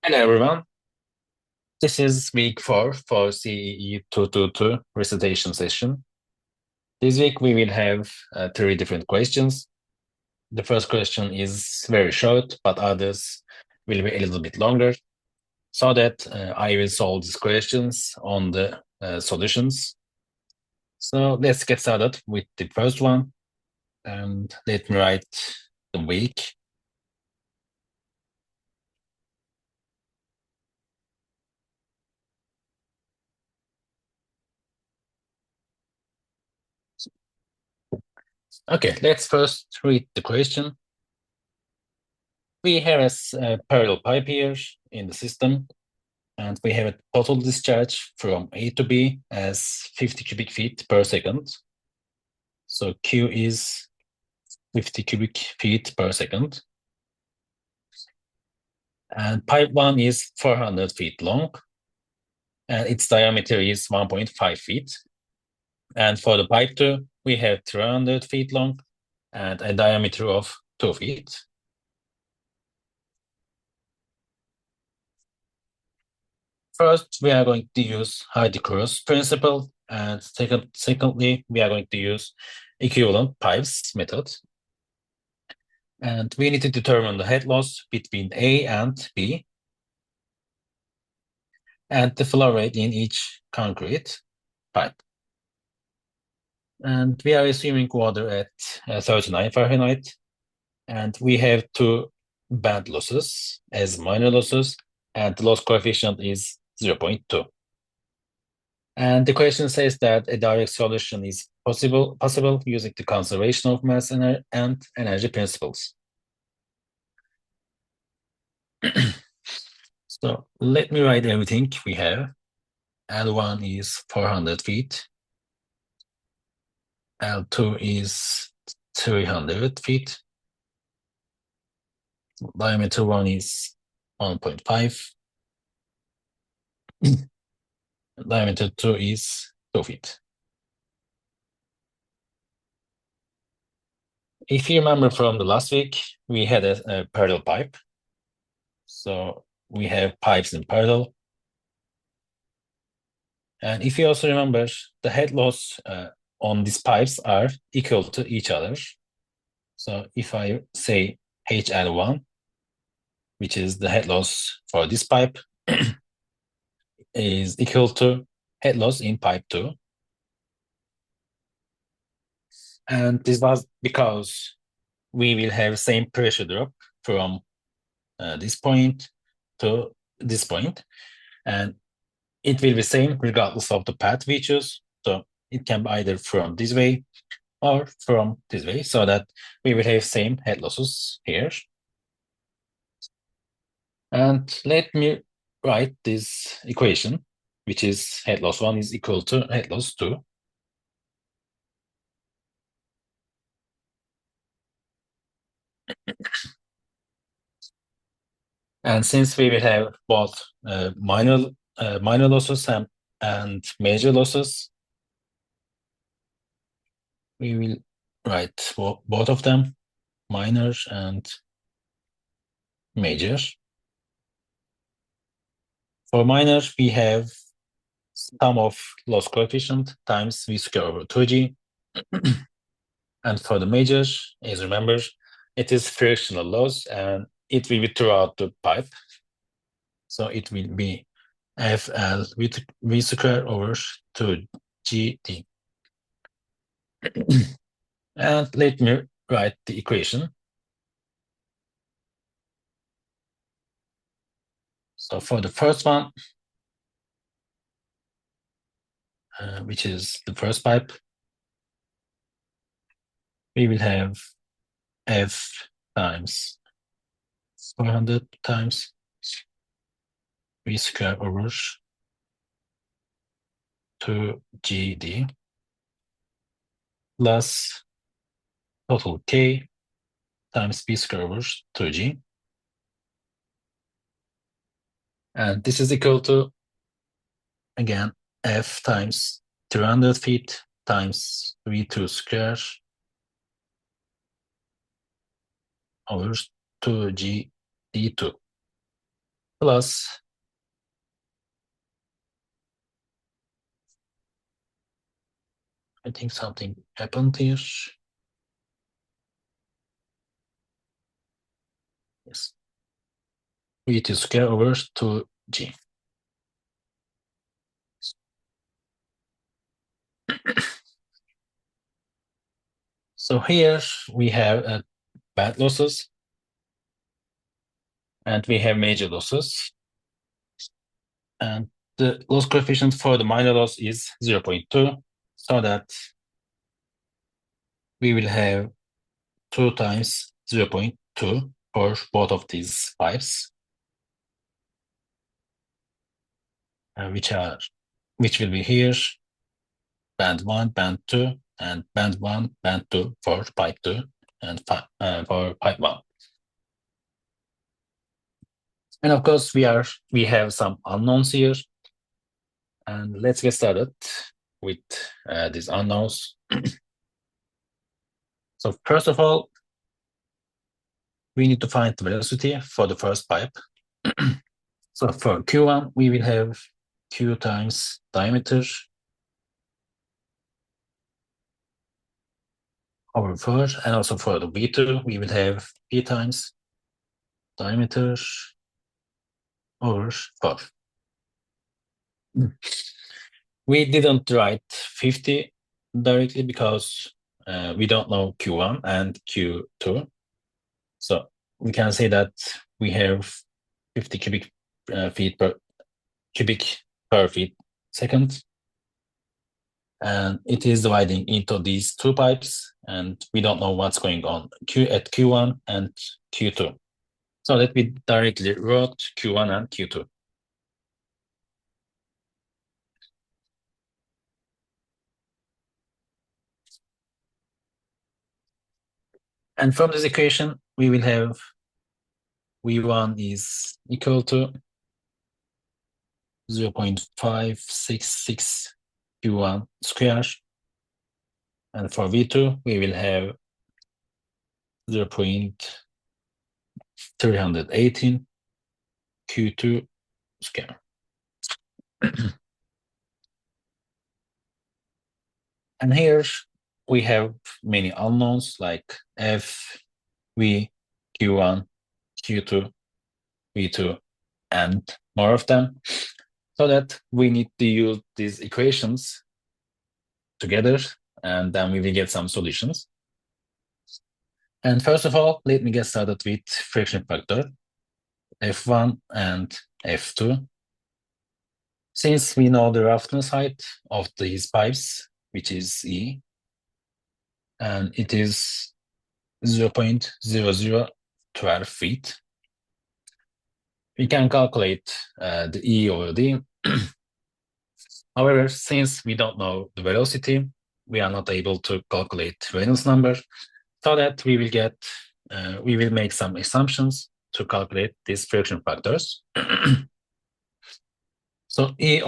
Hello everyone. This is week 4 for CEE222 recitation session. This week we will have 3 different questions. The first question is very short, but others will be a little bit longer, so that I will solve these questions on the solutions. So let's get started with the first one, and let me write the week. Okay, let's first read the question. We have a parallel pipe here in the system, and we have a total discharge from A to B as 50 cubic feet per second. So Q is 50 cubic feet per second. And pipe 1 is 400 feet long, and its diameter is 1.5 feet. And for the pipe 2, we have 300 feet long and a diameter of 2 feet. First, we are going to use Heidegger's principle, and secondly, we are going to use equivalent pipes method. And we need to determine the head loss between A and B, and the flow rate in each concrete pipe. And we are assuming water at 39 Fahrenheit, and we have 2 band losses as minor losses, and the loss coefficient is 0.2. And the question says that a direct solution is possible using the conservation of mass and energy principles. So let me write everything we have. L1 is 400 feet. L2 is 300 feet. Diameter 1 is 1.5. Diameter 2 is 2 feet. If you remember from the last week, we had a parallel pipe. So we have pipes in parallel. And if you also remember, the head loss on these pipes are equal to each other. So if I say HL1, which is the head loss for this pipe, is equal to head loss in pipe 2. And this was because we will have same pressure drop from this point to this point, and it will be same regardless of the path we choose. So it can be either from this way or from this way, so that we will have same head losses here. And let me write this equation, which is head loss 1 is equal to head loss 2. And since we will have both minor losses and major losses, we will write both of them, minor and major. For minor, we have sum of loss coefficient times v square over 2g. And for the major, as remember, it is frictional loss, and it will be throughout the pipe. So it will be FL with v square over 2GD. And let me write the equation. So for the first one, which is the first pipe, we will have F times 400 times v square over 2GD plus total K times v square over 2G. And this is equal to, again, F times 300 feet times V2 square over 2G D2 plus I think something happened here. Yes. V2 square over 2G. So here we have bad losses and we have major losses. And the loss coefficient for the minor loss is 0.2, so that we will have 2 times 0.2 for both of these pipes, which will be here, band 1, band 2, and band 1, band 2 for pipe 2 and for pipe 1. And of course, we have some unknowns here. And let's get started with these unknowns. So first of all, we need to find the velocity for the first pipe. So for Q1, we will have Q times diameter over 4, and also for the V2, we will have P times diameter over 4. We didn't write 50 directly because we don't know Q1 and Q2. So we can say that we have 50 feet per feet second. And it is dividing into these two pipes, and we don't know what's going on at Q1 and Q2. So let me directly wrote Q1 and Q2. And from this equation, we will have V1 is equal to 0.566 Q1 square. And for V2, we will have 0.318 Q2 square. And here we have many unknowns like F, V, Q1, Q2, V2, and more of them. So that we need to use these equations together, and then we will get some solutions. And first of all, let me get started with friction factor, F1 and F2. Since we know the roughness height of these pipes, which is E, and it is 0.0012 feet, we can calculate the E over D. However, since we don't know the velocity, we are not able to calculate Reynolds number, so that we will make some assumptions to calculate these friction factors. So E1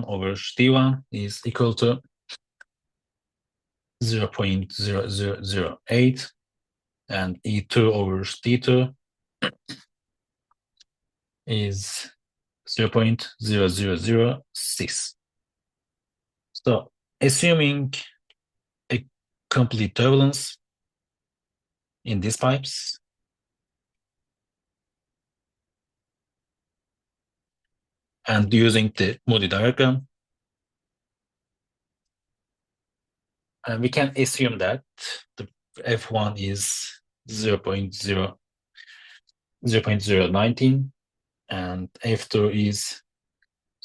over D1 is equal to 0.0008, and E2 over D2 is 0.0006. So assuming a complete turbulence in these pipes, and using the Moody diagram, we can assume that the F1 is 0.019 and F2 is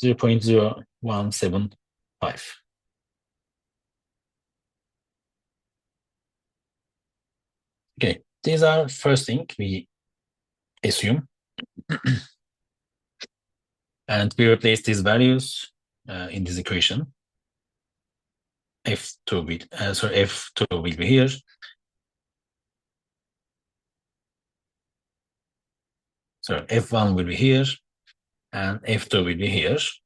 0.0175. Okay, these are first thing we assume. And we replace these values in this equation. F2 will be here. So F1 will be here, and F2 will be here. So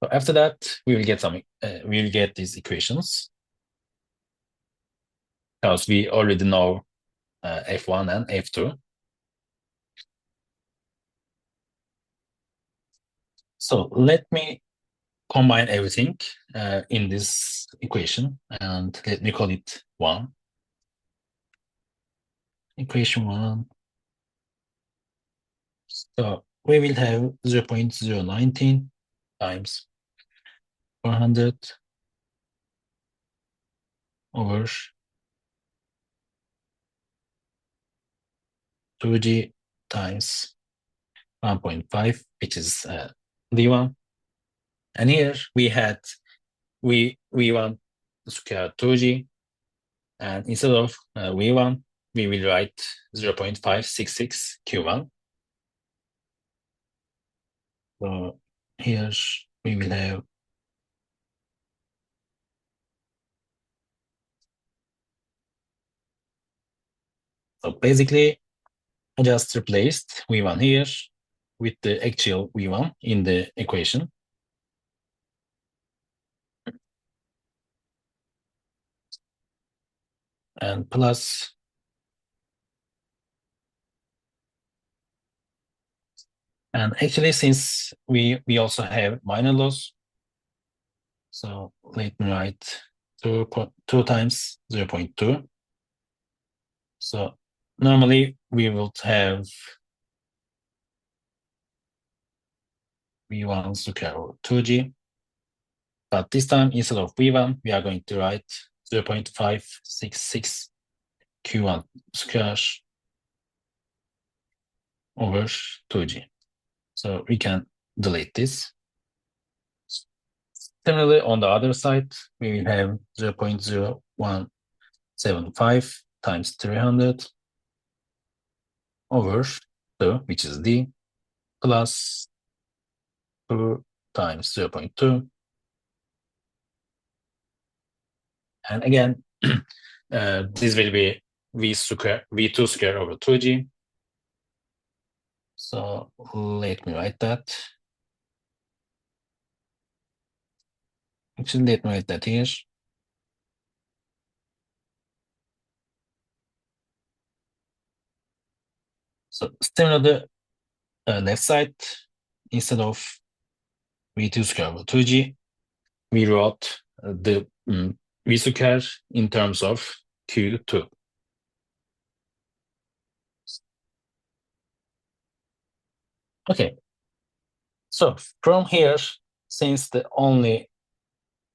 after that, we will get these equations, because we already know F1 and F2. So let me combine everything in this equation, and let me call it 1. Equation 1. So we will have 0.019 times 400 over 2g times 1.5, which is v1. And here we had v1 square 2g, and instead of v1, we will write 0.566 q1. So here we will have so basically I just replaced v1 here with the actual v1 in the equation. And plus and actually since we also have minor loss, so let me write 2 times 0.2. So normally we will have v1 square over 2g, but this time instead of v1 we are going to write 0.566 q1 square over 2g. So we can delete this. Similarly, on the other side, we will have 0.0175 times 300 over 2, which is d, plus 2 times 0.2. And again, this will be v2 square over 2g. So let me write that. Actually, let me write that here. So similar to the left side, instead of v2 square over 2g, we wrote the v square in terms of q2. Okay, so from here, since the only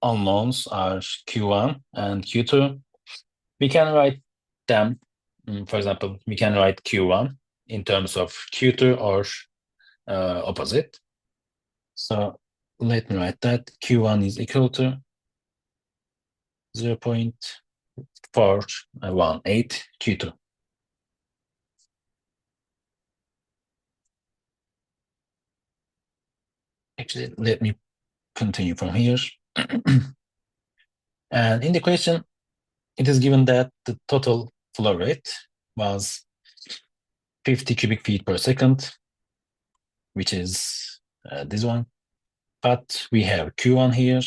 unknowns are q1 and q2, we can write them. For example, we can write q1 in terms of q2 or opposite. So let me write that q1 is equal to 0.418 q2. Actually, let me continue from here. And in the question, it is given that the total flow rate was 50 cubic feet per second, which is this one. But we have Q1 here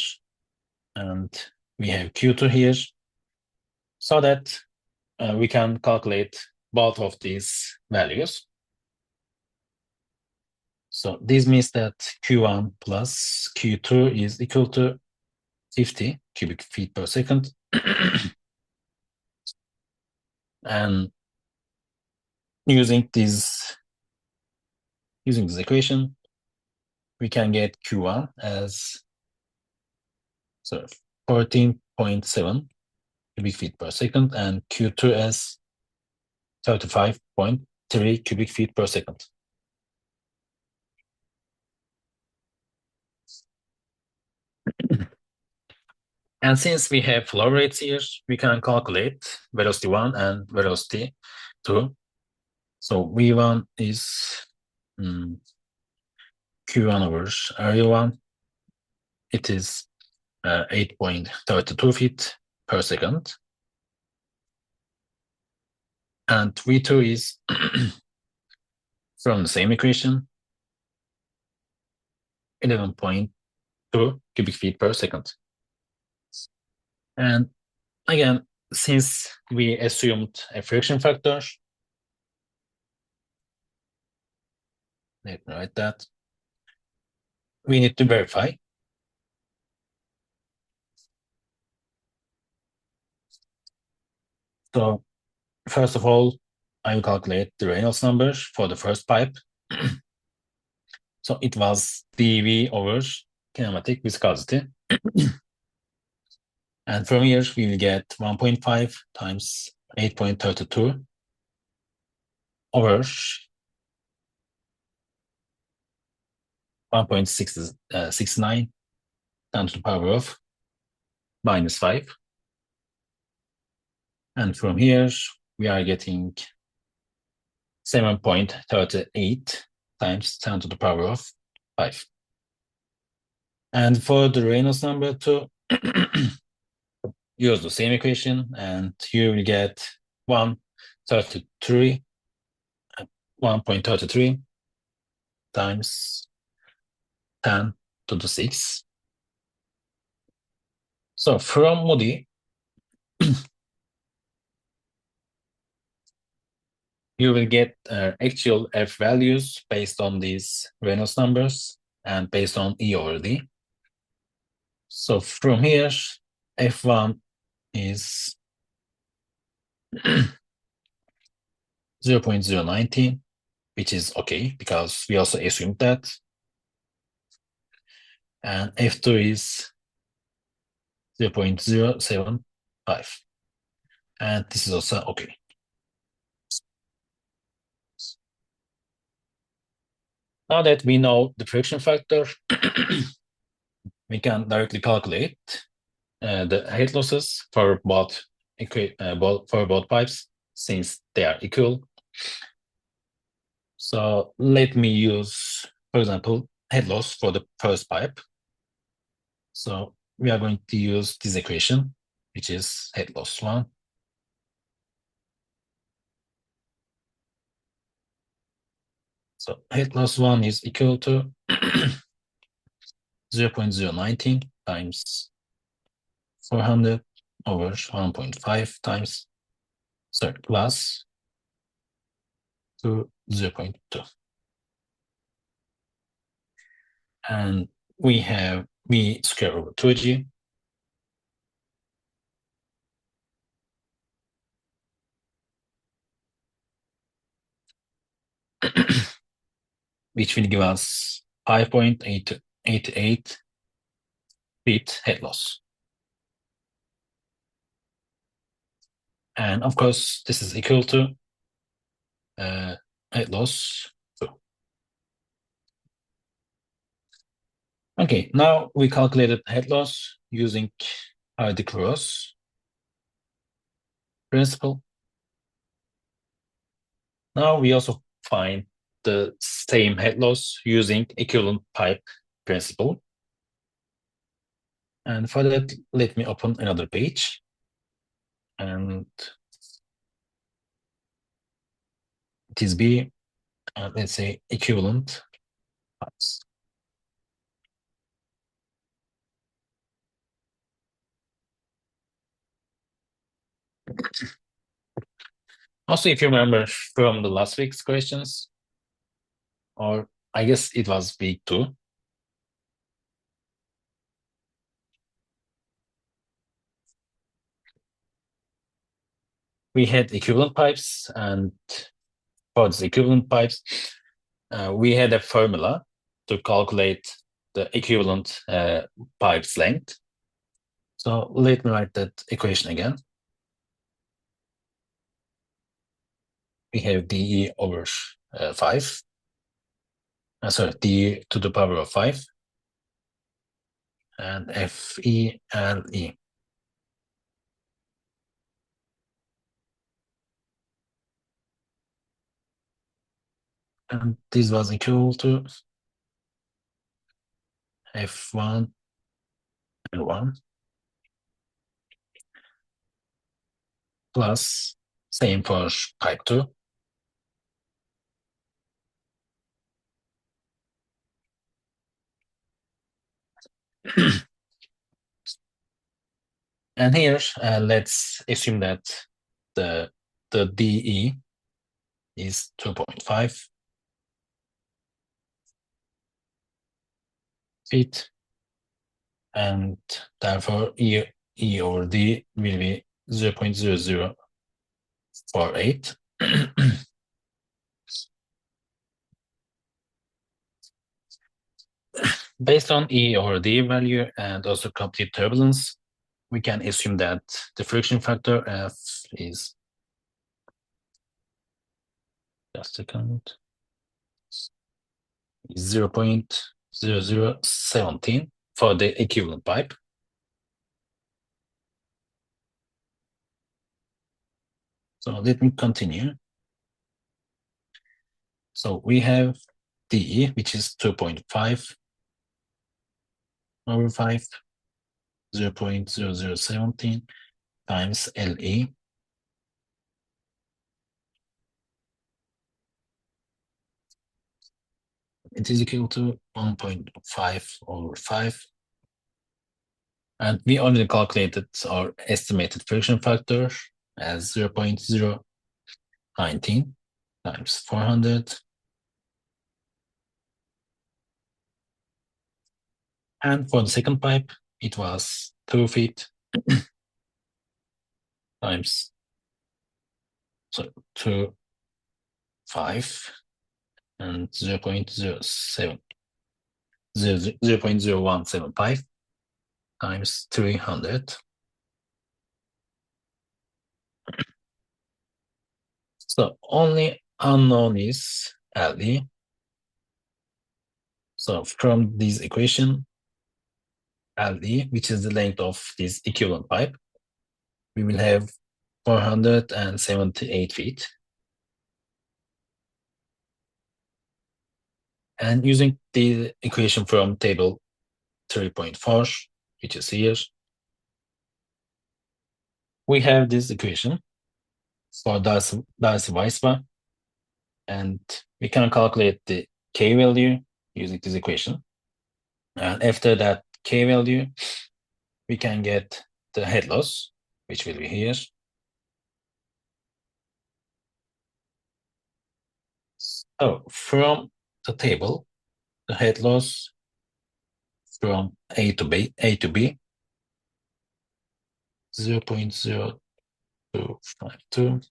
and we have Q2 here, so that we can calculate both of these values. So this means that Q1 plus Q2 is equal to 50 cubic feet per second. And using this equation, we can get Q1 as 14.7 cubic feet per second and Q2 as 35.3 cubic feet per second. And since we have flow rates here, we can calculate velocity 1 and velocity 2. So V1 is Q1 over area 1. It is 8.32 feet per second. And V2 is from the same equation, 11.2 cubic feet per second. And again, since we assumed a friction factor, let me write that. we need to verify. So first of all, I will calculate the Reynolds number for the first pipe. So it was dV over kinematic viscosity. And from here, we will get 1.5 times 8.32 over 1.669 10 to the power of minus 5. And from here, we are getting 7.38 times 10 to the power of 5. And for the Reynolds number to use the same equation, and you will get 1.33 times 10 to the 6. So from Moody, you will get actual F values based on these Reynolds numbers and based on E over D. So from here, F1 is 0.019, which is okay because we also assumed that. And F2 is 0.075. And this is also okay. Now that we know the friction factor, we can directly calculate the head losses for both pipes since they are equal. So let me use, for example, head loss for the first pipe. So we are going to use this equation, which is head loss 1. So head loss 1 is equal to 0.019 times 400 over 1.5 times, plus to 0.2. And we have V square over 2G. Which will give us 5.88 feet head loss. And of course, this is equal to head loss 2. Okay, now we calculated head loss using Recourses principle. Now we also find the same head loss using equivalent pipe principle. And for that, let me open another page. And it is be, let's say, equivalent pipes. Also, if you remember from the last week's questions, or I guess it was week 2, we had equivalent pipes, and for the equivalent pipes, we had a formula to calculate the equivalent pipe's length. So let me write that equation again. We have dE over 5. D to the power of 5. And FE and E. And this was equal to F1 and 1 plus same for pipe 2. And here, let's assume that the DE is 2.5. feet, and therefore E over D will be 0.0048. Based on E over D value and also complete turbulence, we can assume that the friction factor F is, just a second, 0.0017 for the equivalent pipe. So let me continue. So we have DE, which is 2.5 over 5, 0.0017 times LE. It is equal to 1.5 over 5. And we already calculated our estimated friction factor as 0.019 times 400. And for the second pipe, it was 2 feet times 2, 5, and 0.0175 times 300. So only unknown is LE. So from this equation, LE, which is the length of this equivalent pipe, we will have 478 feet. And using the equation from table 3.4, which is here, we have this equation for Darcy-Weisbach, and we can calculate the K value using this equation. And after that K value, we can get the head loss, which will be here. So from the table, the head loss from A to B, 0.0252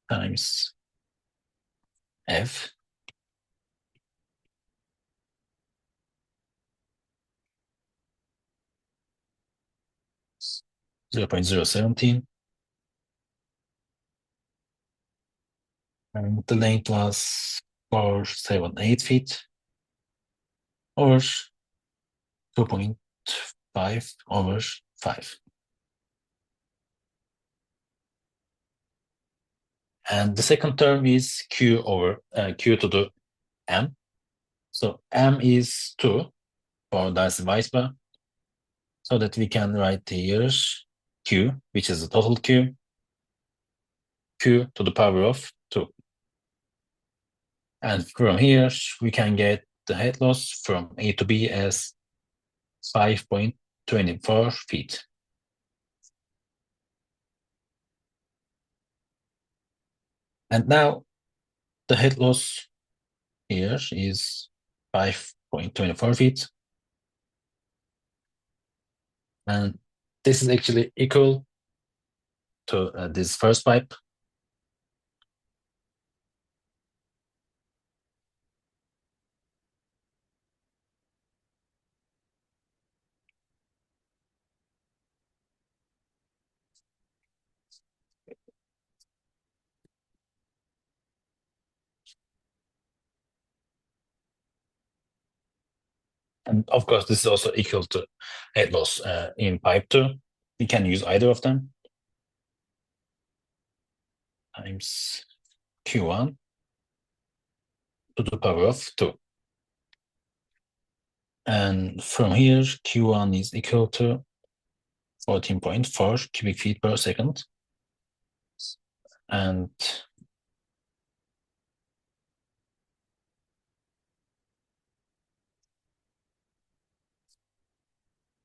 times F, .017, and the length was 478 feet, or 2.5 over 5. And the second term is Q over Q to the M. So M is 2 for Darcy-Weisbach, so that we can write here Q, which is the total Q, Q to the power of 2. And from here, we can get the head loss from A to B as 5.24 feet. And now the head loss here is 5.24 feet. And this is actually equal to this first pipe. And of course, this is also equal to head loss in pipe 2. We can use either of them times Q1 to the power of 2. And from here, Q1 is equal to 14.4 cubic feet per second.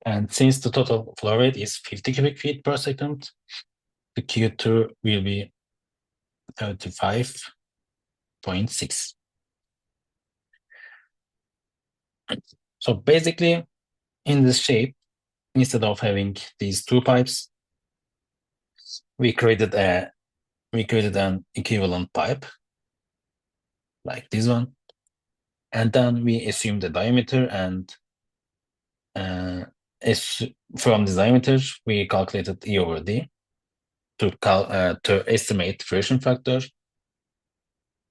And since the total flow rate is 50 cubic feet per second, the Q2 will be 35.6. So basically, in this shape, instead of having these two pipes, we created an equivalent pipe like this one, and then we assumed the diameter, and from the diameter we calculated E over D to estimate friction factor,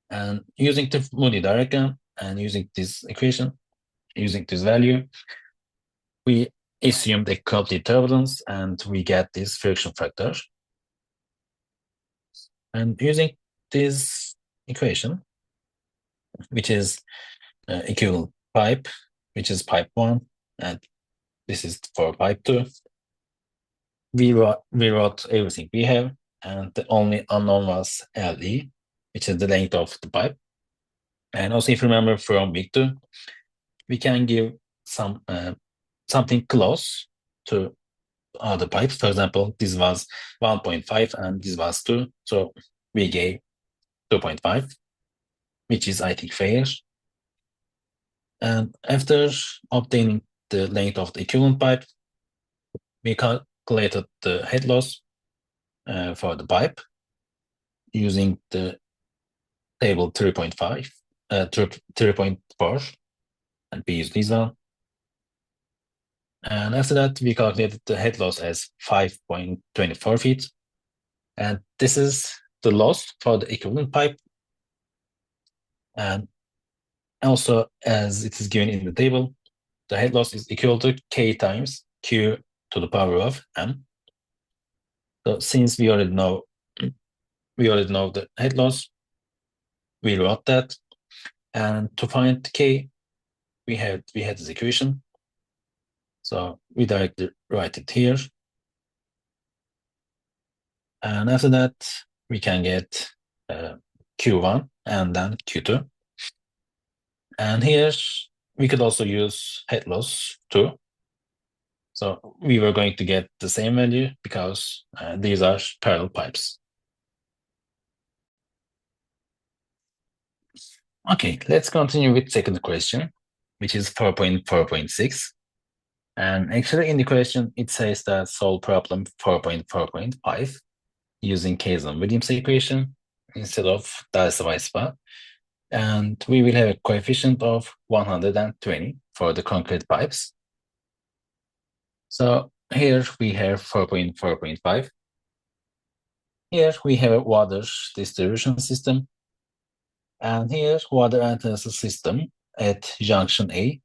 and using the Moody diagram and using this equation, using this value, we assumed a complete turbulence, and we get this friction factor. And using this equation, which is equivalent pipe, which is pipe 1, and this is for pipe 2, we wrote everything we have, and the only unknown was LE, which is the length of the pipe. And also, if you remember from week 2, we can give something close to other pipes. For example, this was 1.5 and this was 2, so we gave 2.5, which is, I think, fair. And after obtaining the length of the equivalent pipe, we calculated the head loss for the pipe using the table 3.5, 3.4, and we use this one. And after that, we calculated the head loss as 5.24 feet. And this is the loss for the equivalent pipe. And also, as it is given in the table, the head loss is equal to K times Q to the power of M. So since we already know the head loss, we wrote that. And to find K, we had this equation. So we directly write it here. And after that, we can get Q1 and then Q2. And here we could also use head loss too. So we were going to get the same value because these are parallel pipes. Okay, let's continue with second question, which is 4.4.6. And actually in the question, it says that solve problem 4.4.5 using Kaysen-Williams equation instead of Dalsy-Weisbach. And we will have a coefficient of 120 for the concrete pipes. So here we have 4.4.5. Here we have a water distribution system. And here water enters the system at junction A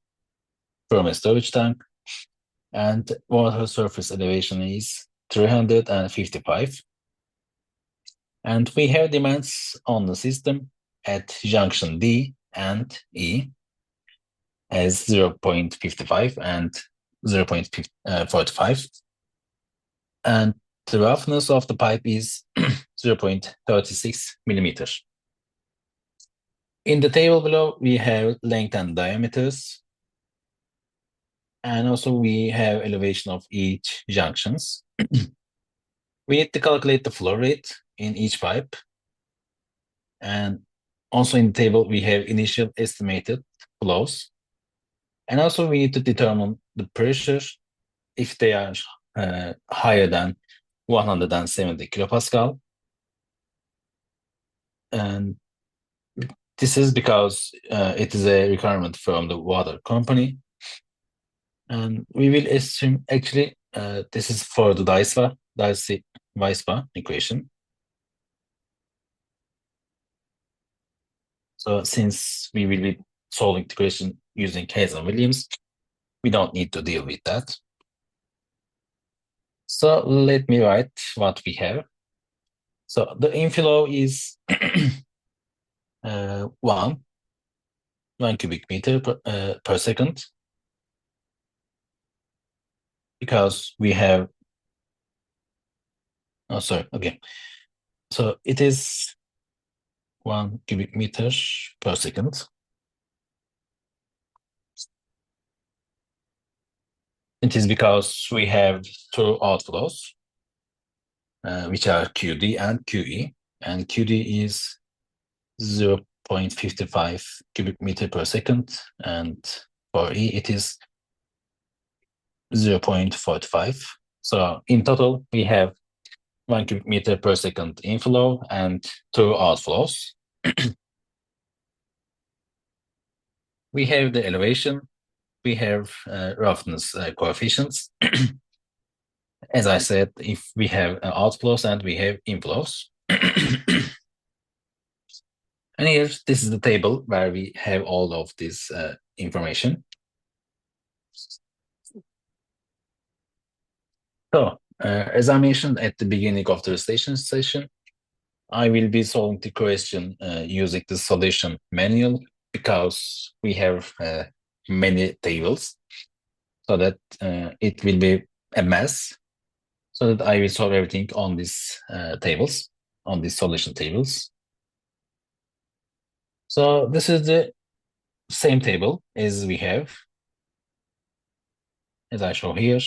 from a storage tank. And water surface elevation is 355. And we have demands on the system at junction D and E as 0.55 and 0.45. And the roughness of the pipe is 0.36 millimeters. In the table below, we have length and diameters. And also we have elevation of each junctions. We need to calculate the flow rate in each pipe. And also in the table, we have initial estimated flows. And also we need to determine the pressure if they are higher than 170 kilopascal. And this is because it is a requirement from the water company. And we will assume, actually, this is for the Dalsy-Weisbach equation. So since we will be solving the question using Kaysen-Williams, we don't need to deal with that. So let me write what we have. So the inflow is 1 cubic meter per second, because we have, so it is 1 cubic meter per second. It is because we have two outflows, which are QD and QE, and QD is 0.55 cubic meter per second, and For E, it is 0.45. So in total, we have 1 cubic meter per second inflow and 2 outflows. We have the elevation, we have roughness coefficients. As I said, if we have outflows and we have inflows. And here, this is the table where we have all of this information. So, as I mentioned at the beginning of the recitation session, I will be solving the question using the solution manual because we have many tables, so that it will be a mess. So that I will solve everything on these tables, on these solution tables. So this is the same table as we have, as I show here.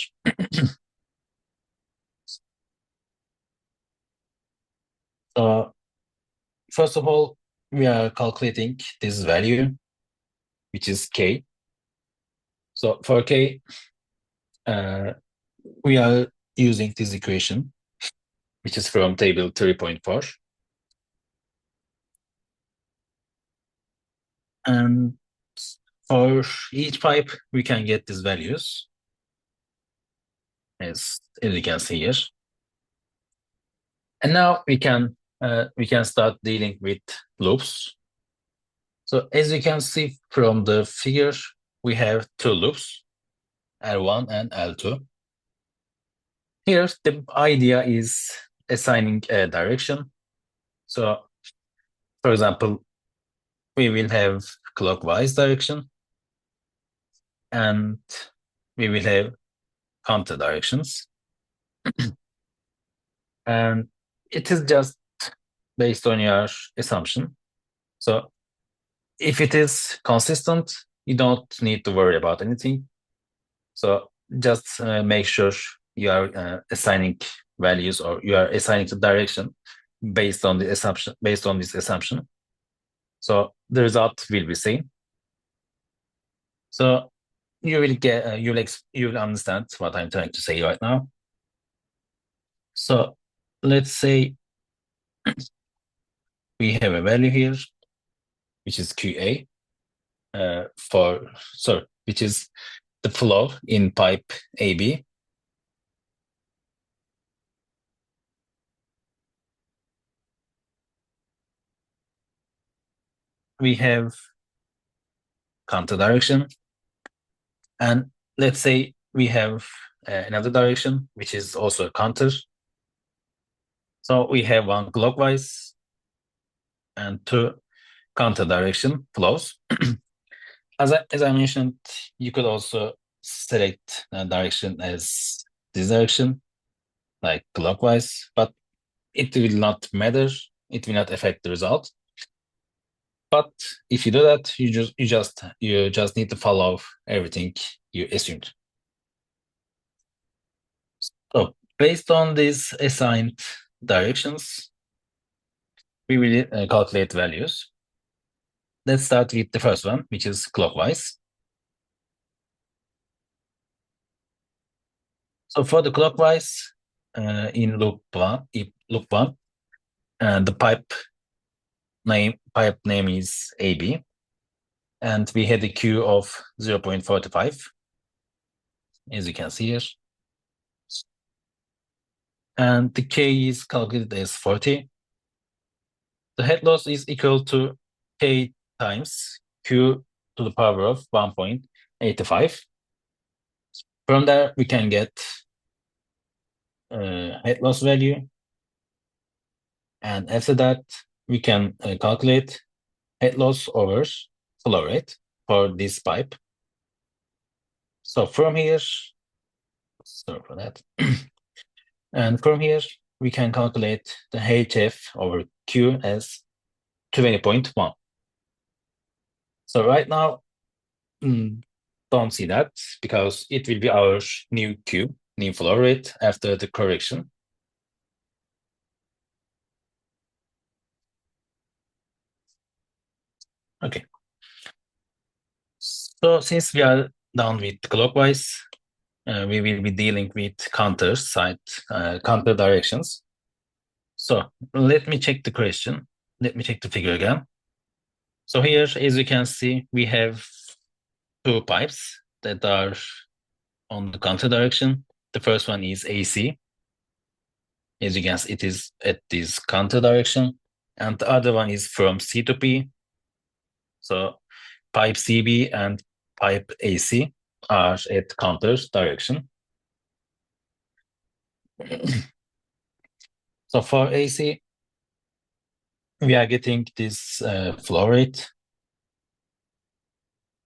So first of all, we are calculating this value, which is K. So for K, we are using this equation, which is from table 3.4. And for each pipe, we can get these values, as you can see here. And now we can start dealing with loops. So as you can see from the figure, we have 2 loops, L1 and L2. Here, the idea is assigning a direction. So, for example, we will have clockwise direction, and we will have counter directions. And it is just based on your assumption. So if it is consistent, you don't need to worry about anything. So just make sure you are assigning values, or you are assigning the direction based on the assumption, based on this assumption. So the result will be same. So you will get you will understand what I'm trying to say right now. So let's say we have a value here, which is QA, which is the flow in pipe AB. We have counter direction, and let's say we have another direction, which is also a counter. So we have 1 clockwise and 2 counter direction flows. As I mentioned, you could also select a direction as this direction, like clockwise, but it will not matter. It will not affect the result. But if you do that, you just need to follow everything you assumed. So based on these assigned directions, we will calculate values. Let's start with the first one, which is clockwise. So for the clockwise, in loop one, the pipe name is AB, and we had a Q of 0.45, as you can see here. And the K is calculated as 40. The head loss is equal to K times Q to the power of 1.85. From there, we can get head loss value. And after that, we can calculate head loss over flow rate for this pipe. So from here, sorry for that. And from here, we can calculate the HF over Q as 20.1. So right now, don't see that because it will be our new Q, new flow rate after the correction. Okay. So since we are done with clockwise, we will be dealing with counter directions. So let me check the question. Let me check the figure again. So here, as you can see, we have two pipes that are on the counter direction. The first one is AC. As you can see, it is at this counter direction. And the other one is from C to P. So pipe CB and pipe AC are at counter direction. So for AC, we are getting this flow rate,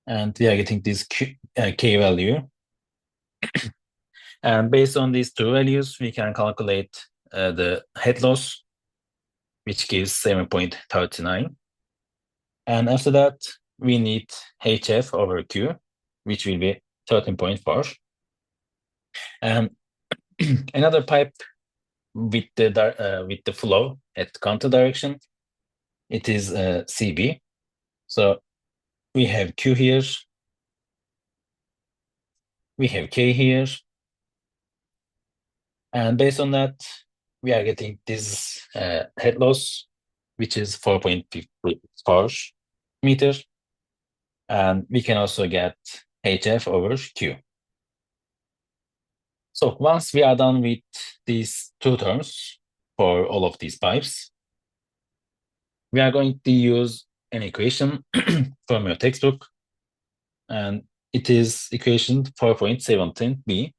and we are getting this K value. And based on these two values, we can calculate the head loss, which gives 7.39. And after that, we need HF over Q, which will be 13.4. And another pipe with the flow at counter direction, it is CB. So we have Q here, we have K here, and based on that, we are getting this head loss, which is 4.54 meters, and we can also get HF over Q. So once we are done with these two terms for all of these pipes, we are going to use an equation from your textbook, and it is equation 4.17b.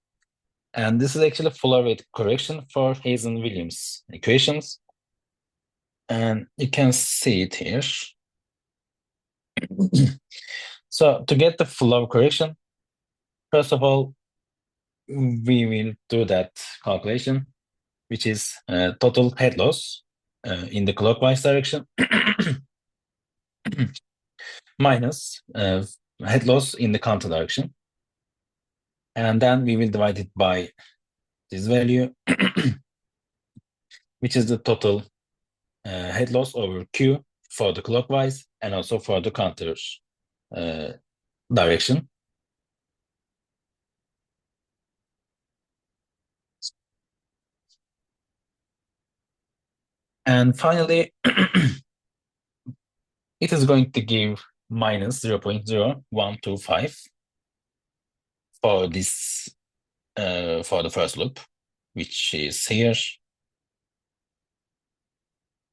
And this is actually flow rate correction for Hazen-Williams equations. And you can see it here. So to get the flow correction, first of all, we will do that calculation, which is total head loss in the clockwise direction minus head loss in the counter direction. And then we will divide it by this value, which is the total head loss over Q for the clockwise and also for the counter direction. And finally, it is going to give minus 0.0125 for this for the first loop, which is here.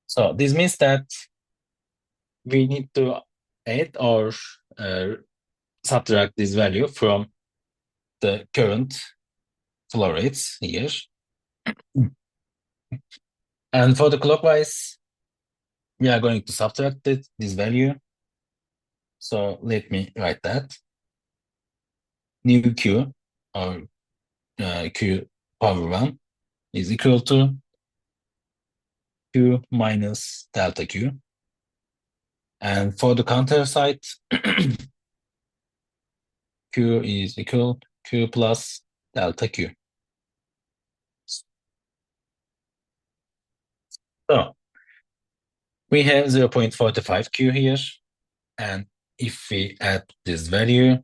So this means that we need to add or subtract this value from the current flow rates here. And for the clockwise, we are going to subtract this value. So let me write that. New Q, or Q power 1, is equal to Q minus delta Q. And for the counter side, Q is equal to Q plus delta Q. So we have 0.45 Q here. And if we add this value,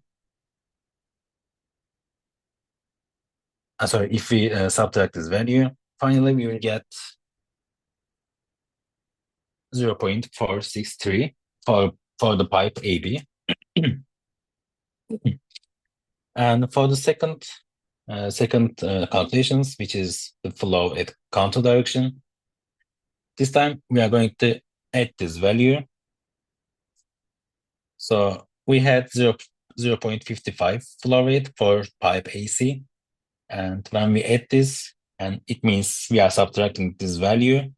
if we subtract this value, finally we will get 0.463 for the pipe AB. And for the second calculations, which is the flow at counter direction, this time we are going to add this value. So we had 0.55 flow rate for pipe AC. And when we add this, and it means we are subtracting this value.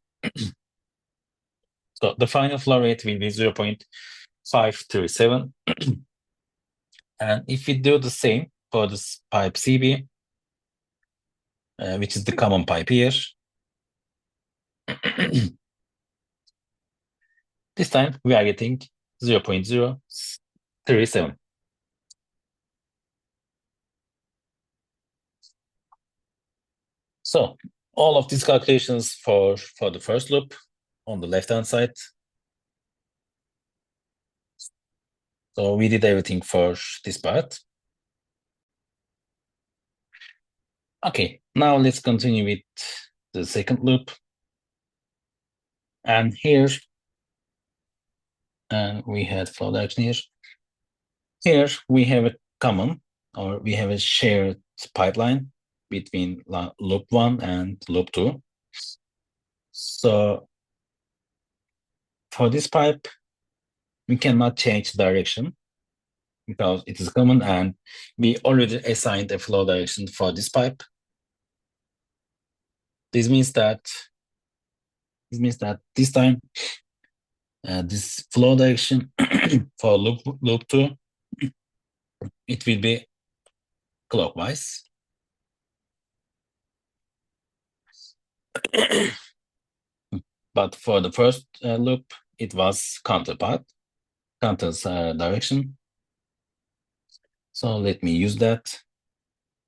So the final flow rate will be 0.537. And if we do the same for this pipe CB, which is the common pipe here, this time we are getting 0.037. So all of these calculations for the first loop on the left-hand side. So we did everything for this part. Okay, now let's continue with the second loop. And here, we had flow direction here. Here we have a common, or we have a shared pipeline between loop 1 and loop 2. So for this pipe, we cannot change direction because it is common, and we already assigned a flow direction for this pipe. This means that this time this flow direction for loop 2, it will be clockwise. But for the first loop, it was counter's direction. So let me use that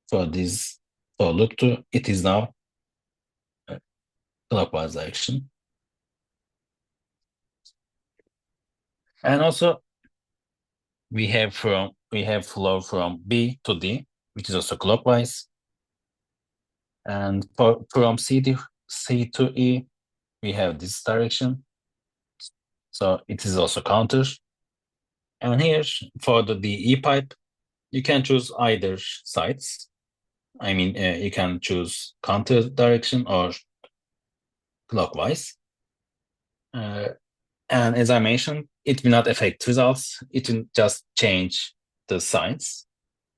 for this. For loop 2, it is now clockwise direction. And also we have flow from B to D, which is also clockwise. And from C to E, we have this direction. So it is also counter. And here for the DE pipe, you can choose either sides. I mean, you can choose counter direction or clockwise. And as I mentioned, it will not affect results. It will just change the signs,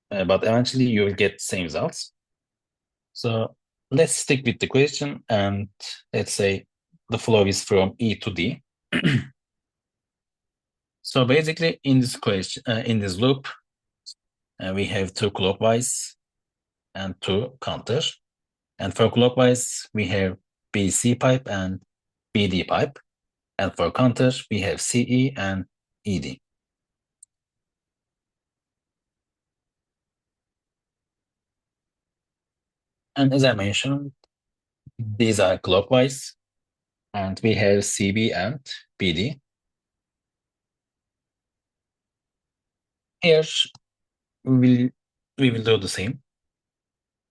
but eventually you will get same results. So let's stick with the question, and let's say the flow is from E to D. So basically, in this question, in this loop, we have 2 clockwise and 2 counter. And for clockwise, we have BC pipe and BD pipe. And for counter, we have CE and ED. And as I mentioned, these are clockwise, and we have CB and BD. Here, we will do the same.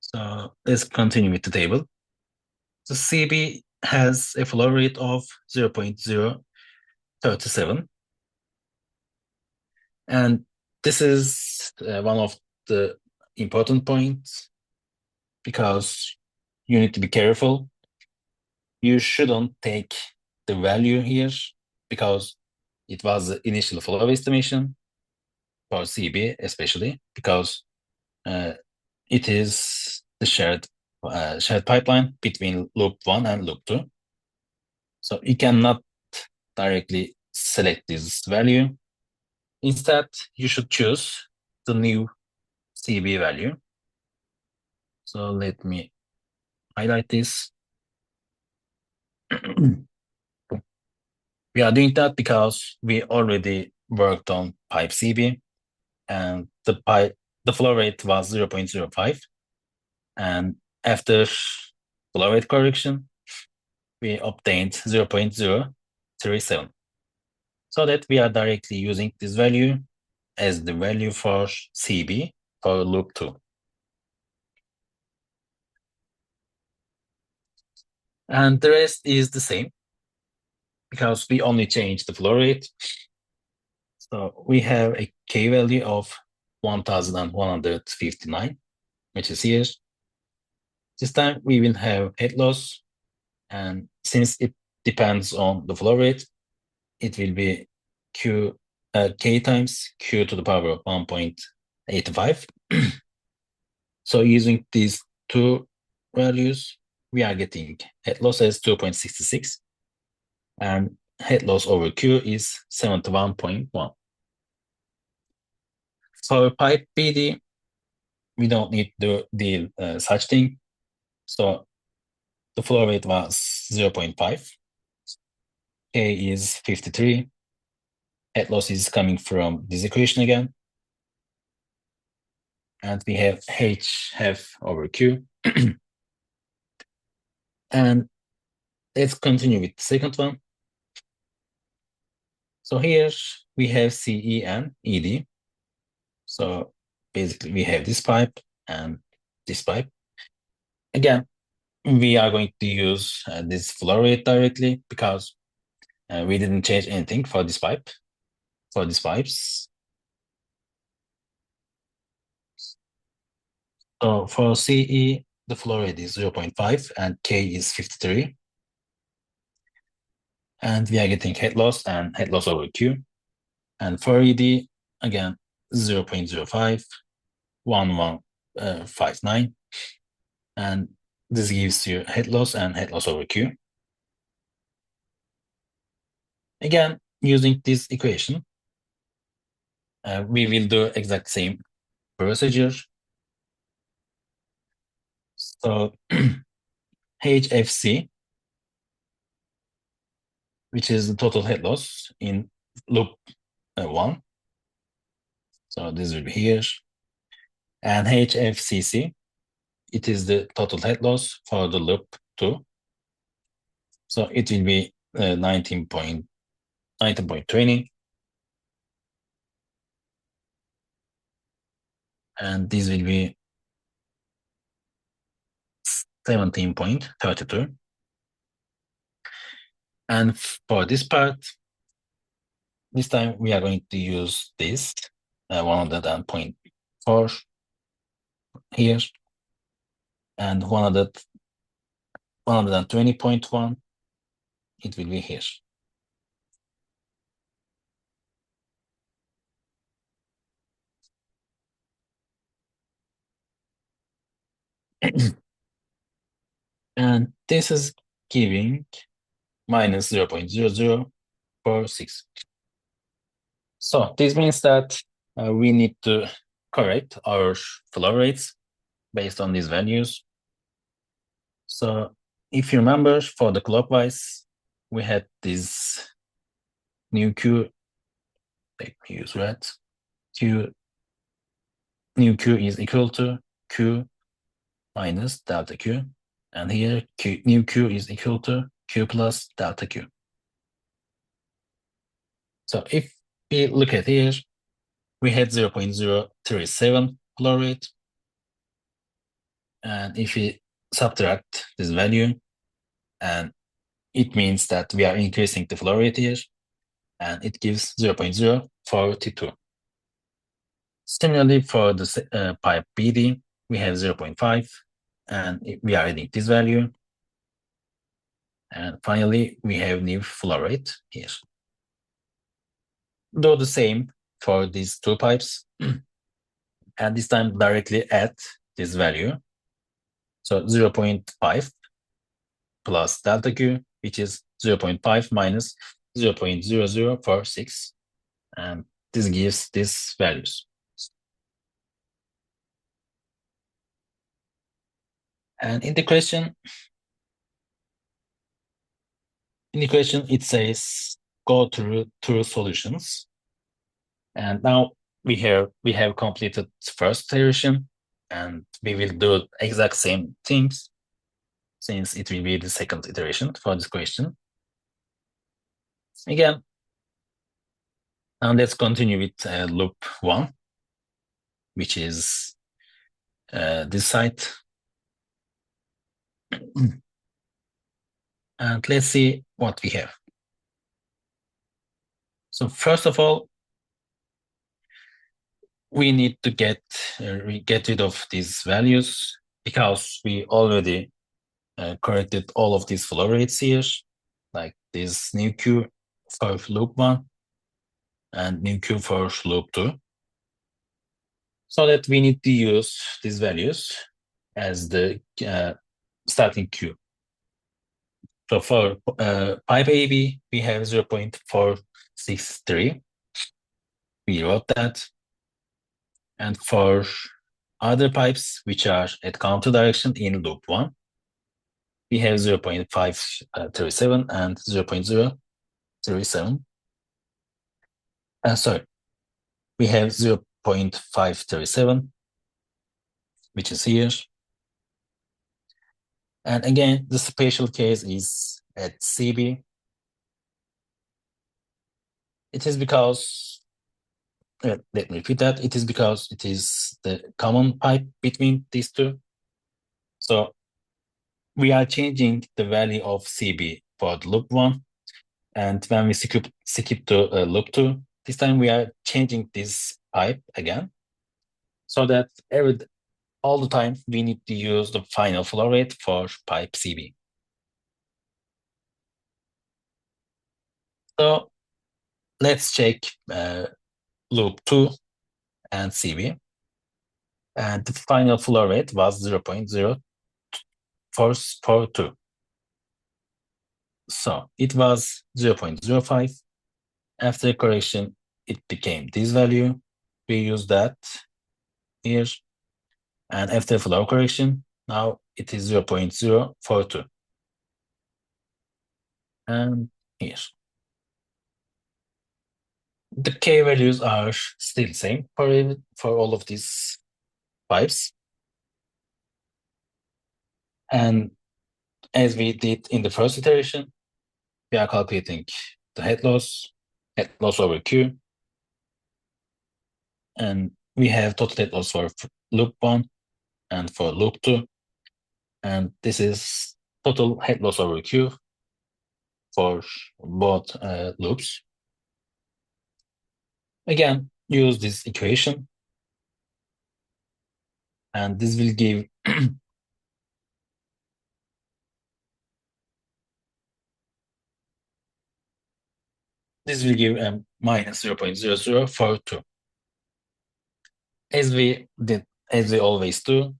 So let's continue with the table. The CB has a flow rate of 0.037. And this is one of the important points, because you need to be careful. You shouldn't take the value here, because it was the initial flow estimation for CB, especially because it is the shared pipeline between loop 1 and loop 2. So you cannot directly select this value. Instead, you should choose the new CB value. So let me highlight this. We are doing that because we already worked on pipe CB, and the flow rate was 0.05. And after flow rate correction, we obtained 0.037. So that we are directly using this value as the value for CB for loop 2. And the rest is the same, because we only changed the flow rate. So we have a K value of 1159, which is here. This time we will have head loss, and since it depends on the flow rate, it will be K times Q to the power of 1.85. So using these two values, we are getting head loss as 2.66, and head loss over Q is 71.1. For pipe PD, we don't need to deal such thing. So the flow rate was 0.5. K is 53. Head loss is coming from this equation again. And we have H half over Q. And let's continue with the second one. So here we have CE and ED. So basically we have this pipe and this pipe. Again, we are going to use this flow rate directly because we didn't change anything for this pipe, for these pipes. So for CE, the flow rate is 0.5 and K is 53. And we are getting head loss and head loss over Q. And for ED, again, 0.05, 1159. And this gives you head loss and head loss over Q. Again, using this equation, we will do exact same procedure. So HFC, which is the total head loss in loop 1. So this will be here. And HFCC, it is the total head loss for the loop 2. So it will be 19.20. And this will be 17.32. And for this part, this time we are going to use this 100.4 here and 120.1, it will be here. And this is giving minus 0.0046. So this means that we need to correct our flow rates based on these values. So if you remember, for the clockwise, we had this new Q, let me use red, new Q is equal to Q minus delta Q. And here, new Q is equal to Q plus delta Q. So if we look at here, we had 0.037 flow rate. And if we subtract this value, and it means that we are increasing the flow rate here, and it gives 0.042. Similarly, for the pipe BD, we have 0.5, and we are adding this value. And finally, we have new flow rate here. Do the same for these two pipes, and this time directly add this value. So 0.5 plus delta Q, which is 0.5 minus 0.0046, and this gives these values. And in the question, it says go through solutions. And now we have completed first iteration, and we will do exact same things since it will be the second iteration for this question. Again, and let's continue with loop 1, which is this side. And let's see what we have. So first of all, we need to get rid of these values because we already corrected all of these flow rates here, like this new Q for loop 1 and new Q for loop 2. So that we need to use these values as the starting Q. So for pipe AB, we have 0.463. We wrote that. And for other pipes, which are at counter direction in loop 1, we have 0.537 and 0.037. Sorry, we have 0.537, which is here. And again, the special case is at CB. It is because, let me repeat that, it is because it is the common pipe between these two. So we are changing the value of CB for the loop 1. And when we skip to loop 2, this time we are changing this pipe again. So that all the time we need to use the final flow rate for pipe CB. So let's check loop 2 and CB. And the final flow rate was 0.0442. So it was 0.05. After correction, it became this value. We use that here. And after flow correction, now it is 0.042. And here. The K values are still the same for all of these pipes. And as we did in the first iteration, we are calculating the head loss over Q. And we have total head loss for loop 1 and for loop 2. And this is total head loss over Q for both loops. Again, use this equation. And this will give minus 0.0042. As we always do,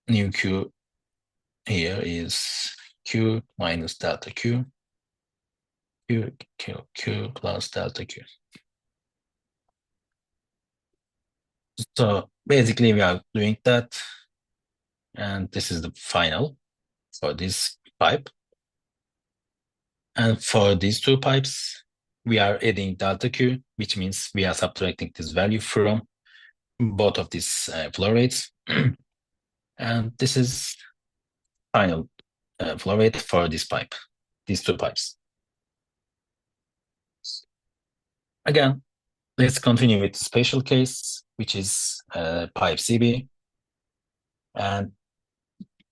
new Q here is Q minus delta Q, Q plus delta Q. So basically we are doing that, and this is the final for this pipe. And for these two pipes, we are adding delta Q, which means we are subtracting this value from both of these flow rates. And this is final flow rate for this pipe, these two pipes. Again, let's continue with the special case, which is pipe CB. And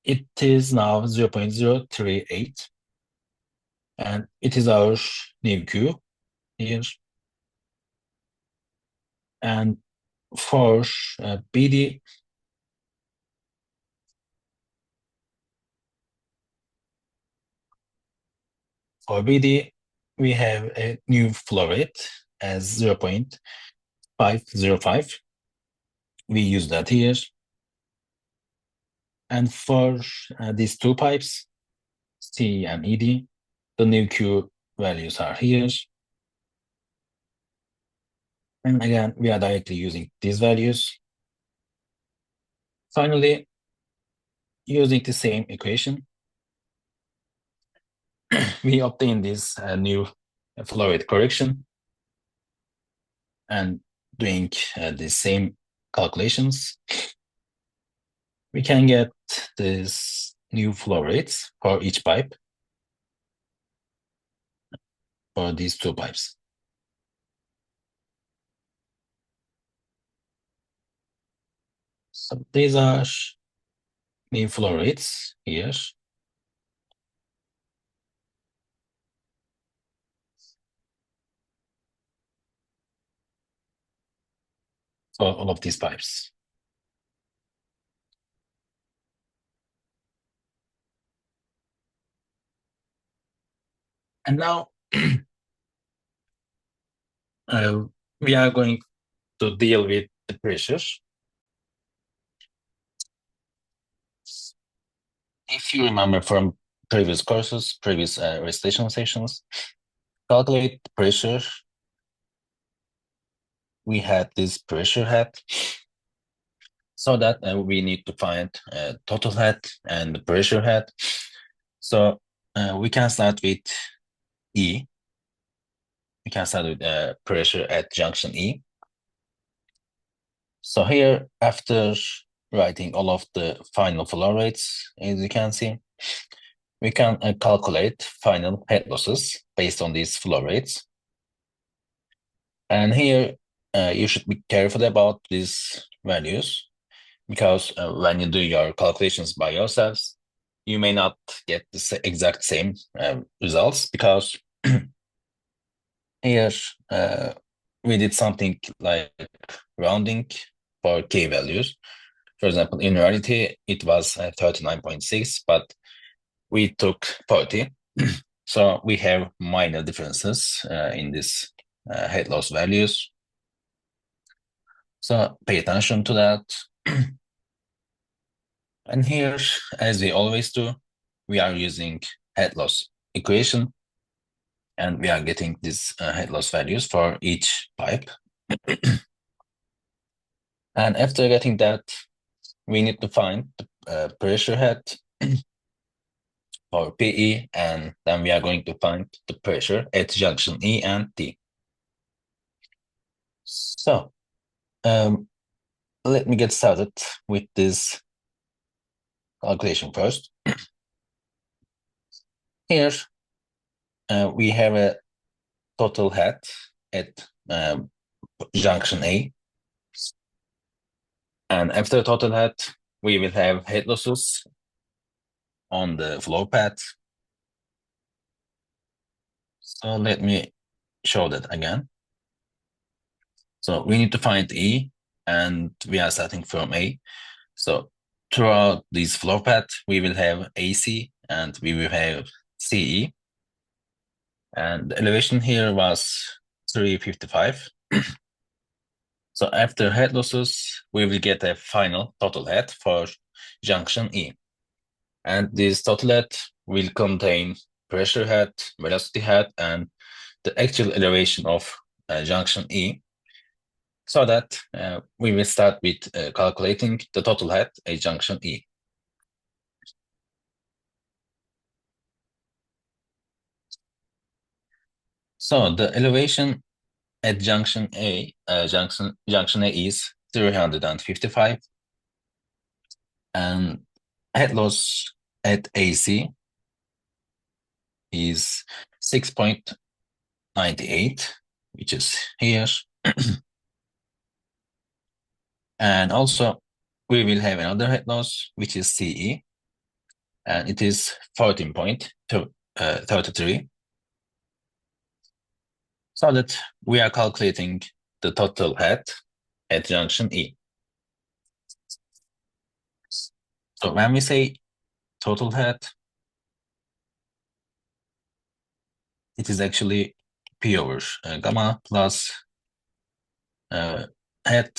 it is now 0.038. And it is our new Q here. And for BD, we have a new flow rate as 0.505. We use that here. And for these two pipes, C and ED, the new Q values are here. And again, we are directly using these values. Finally, using the same equation, we obtain this new flow rate correction. And doing the same calculations, we can get this new flow rates for each pipe for these two pipes. So these are new flow rates here. For all of these pipes. And now we are going to deal with the pressure. If you remember from previous courses, previous recitation sessions, calculate the pressure. We had this pressure head, so that we need to find total head and the pressure head. So we can start with E. We can start with pressure at junction E. So here, after writing all of the final flow rates, as you can see, we can calculate final head losses based on these flow rates. And here you should be careful about these values, because when you do your calculations by yourselves, you may not get the exact same results, because here we did something like rounding for k values. For example, in reality, it was 39.6, but we took 40. So we have minor differences in this head loss values. So pay attention to that. And here, as we always do, we are using head loss equation, and we are getting these head loss values for each pipe. And after getting that, we need to find the pressure head for PE, and then we are going to find the pressure at junction E and T. So let me get started with this calculation first. Here we have a total head at junction A, and after total head, we will have head losses on the flow path. So let me show that again. So we need to find E, and we are starting from A. So throughout this flow path, we will have AC and we will have CE. And the elevation here was 355. So after head losses, we will get a final total head for junction E. And this total head will contain pressure head, velocity head, and the actual elevation of junction E, so that we will start with calculating the total head at junction E. So the elevation at junction A, junction A is 355, and head loss at AC is 6.98, which is here. And also we will have another head loss, which is CE, and it is 14.33. So that we are calculating the total head at junction E. So when we say total head, it is actually P over gamma plus head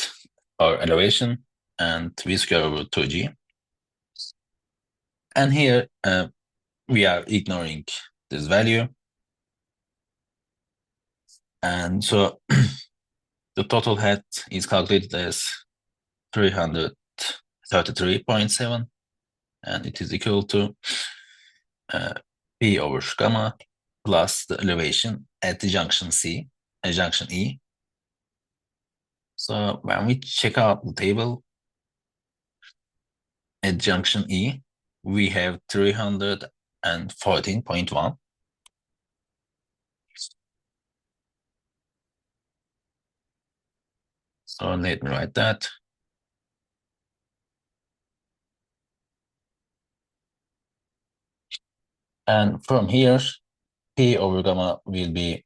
or elevation and V square over 2G. And here we are ignoring this value. And so the total head is calculated as 333.7, and it is equal to P over gamma plus the elevation at the junction C, junction E. So when we check out the table at junction E, we have 314.1. So let me write that. And from here, P over gamma will be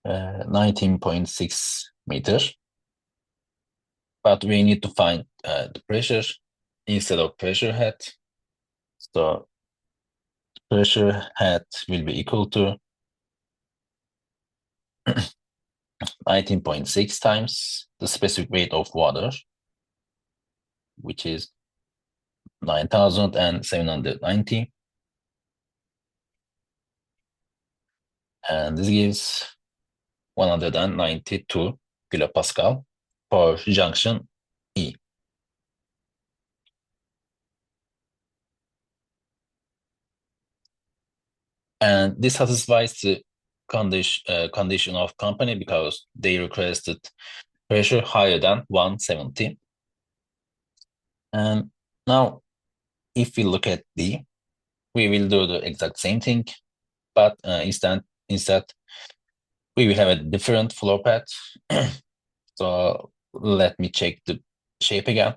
19.6 meters. But we need to find the pressure instead of pressure head. So pressure head will be equal to 19.6 times the specific weight of water, which is 9,790. And this gives 192 kilopascal for junction E. And this satisfies the condition of company, because they requested pressure higher than 170. And now, if we look at D, we will do the exact same thing, but instead we will have a different flow path. So let me check the shape again.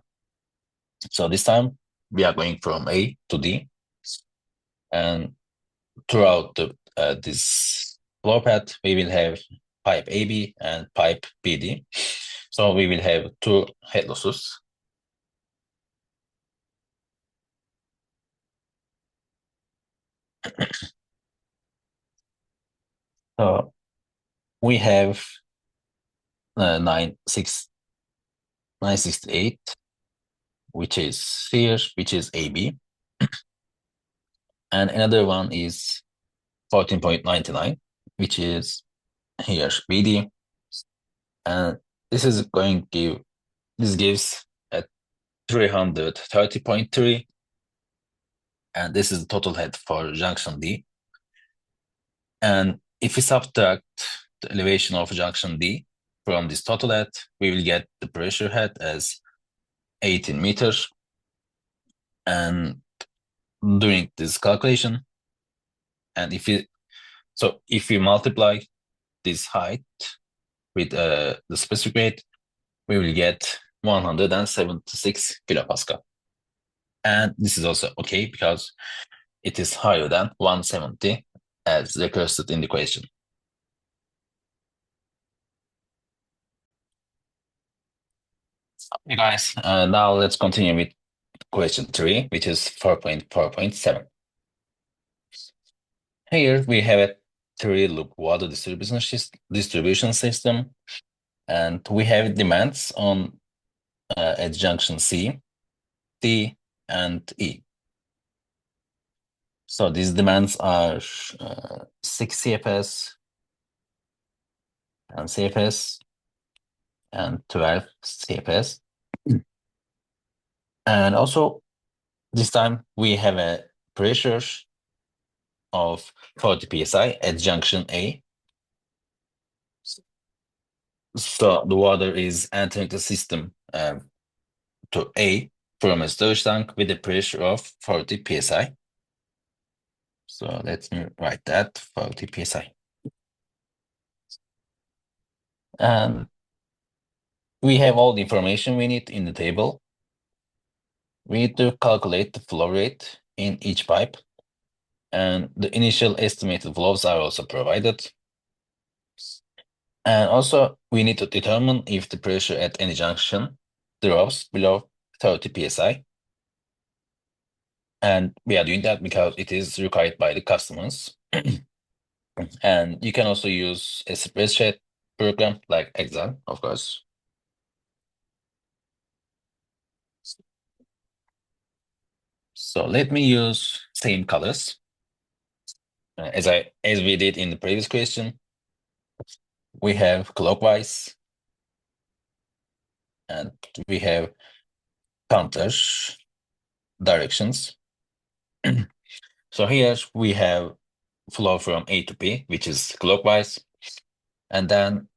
So this time we are going from A to D, and throughout this flow path, we will have pipe AB and pipe BD. So we will have two head losses. So we have 968, which is here, which is AB. And another one is 14.99, which is here, BD. And this is going to this gives a 330.3. And this is the total head for junction D. And if we subtract the elevation of junction D from this total head, we will get the pressure head as 18 meters. And doing this calculation, and if we multiply this height with the specific rate, we will get 176 kilopascal. And this is also okay because it is higher than 170 as requested in the question. Okay, guys, now let's continue with question 3, which is 4.4.7. Here we have a 3-loop water distribution system, and we have demands on at junction C, D, and E. So these demands are 6 CFS and CFS and 12 CFS. And also this time we have a pressure of 40 psi at junction A. So the water is entering the system to A from a storage tank with a pressure of 40 psi. So let me write that, 40 psi. And we have all the information we need in the table. We need to calculate the flow rate in each pipe, and the initial estimated flows are also provided. And also, we need to determine if the pressure at any junction drops below 30 psi. And we are doing that because it is required by the customers. And you can also use a spreadsheet program like Excel, of course. So let me use same colors as we did in the previous question. We have clockwise, and we have counter directions. So here we have flow from A to P, which is clockwise, and then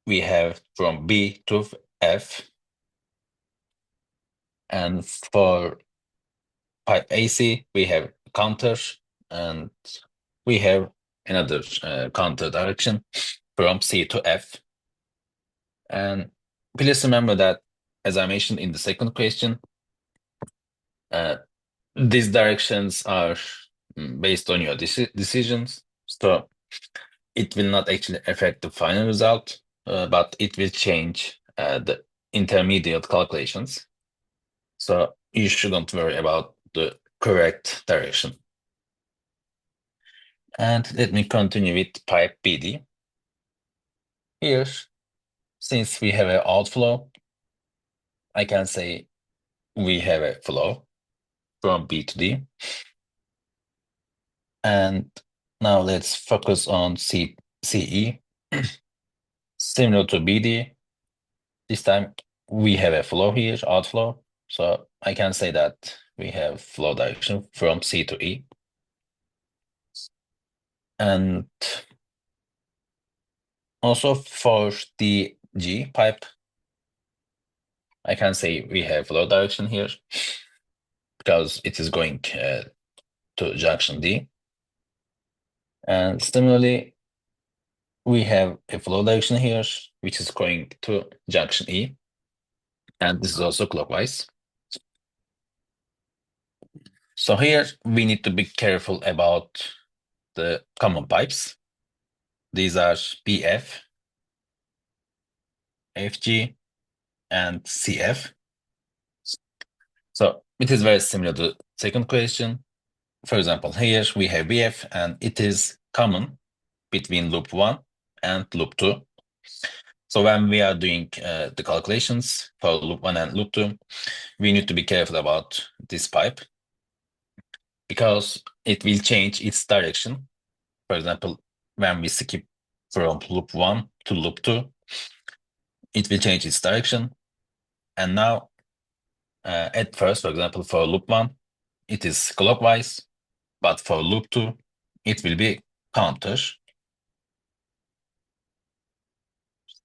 we have from B to F. And for pipe AC, we have counter, and we have another counter direction from C to F. And please remember that, as I mentioned in the second question, these directions are based on your decisions. So it will not actually affect the final result, but it will change the intermediate calculations. So you shouldn't worry about the correct direction. And let me continue with pipe BD. Here, since we have an outflow, I can say we have a flow from B to D. And now let's focus on CE. Similar to BD, this time we have a flow here, outflow. So I can say that we have flow direction from C to E. And also for the G pipe, I can say we have flow direction here because it is going to junction D. And similarly, we have a flow direction here, which is going to junction E. And this is also clockwise. So here we need to be careful about the common pipes. These are BF, FG, and CF. So it is very similar to the second question. For example, here we have BF, and it is common between loop 1 and loop 2. So when we are doing the calculations for loop 1 and loop 2, we need to be careful about this pipe because it will change its direction. For example, when we skip from loop 1 to loop 2, it will change its direction. And now, at first, for example, for loop 1, it is clockwise, but for loop 2, it will be counter.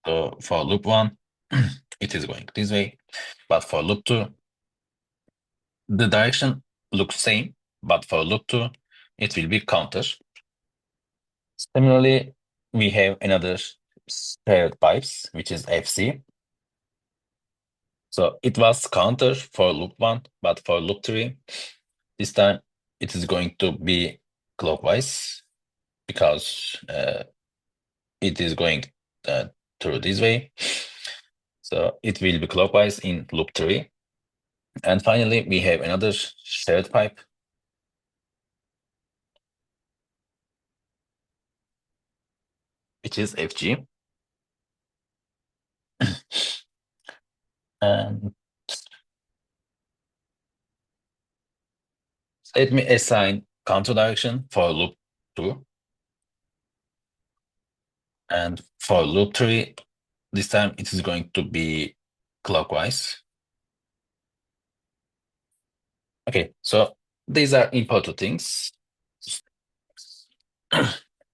So for loop 1, it is going this way, but for loop 2, the direction looks same, but for loop 2, it will be counter. Similarly, we have another paired pipes, which is FC. So it was counter for loop 1, but for loop 3, this time it is going to be clockwise because it is going through this way. So it will be clockwise in loop 3. And finally, we have another shared pipe, which is FG. And let me assign counter direction for loop 2. And for loop 3, this time it is going to be clockwise. Okay, so these are important things.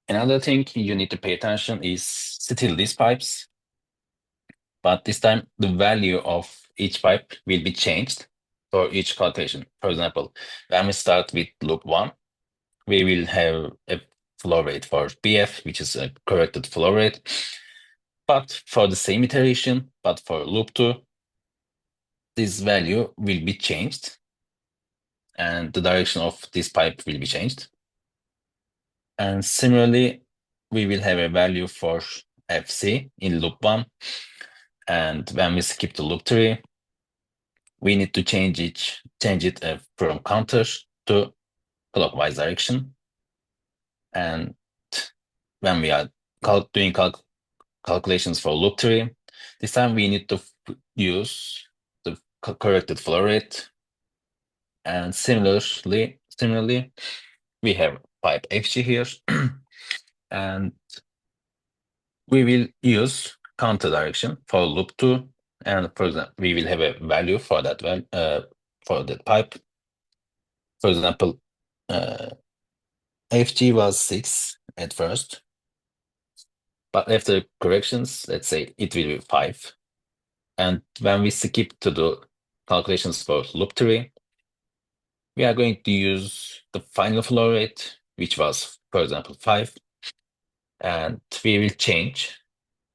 Another thing you need to pay attention is still these pipes, but this time the value of each pipe will be changed for each calculation. For example, when we start with loop 1, we will have a flow rate for PF, which is a corrected flow rate. But for the same iteration, but for loop 2, this value will be changed and the direction of this pipe will be changed. And similarly, we will have a value for FC in loop 1. And when we skip to loop 3, we need to change it from counter to clockwise direction. And when we are doing calculations for loop 3, this time we need to use the corrected flow rate. And similarly, we have pipe FG here, and we will use counter direction for loop 2. And for example, we will have a value for that for that pipe. For example, FG was 6 at first, but after corrections, let's say it will be 5. And when we skip to the calculations for loop 3, we are going to use the final flow rate, which was, for example, 5. And we will change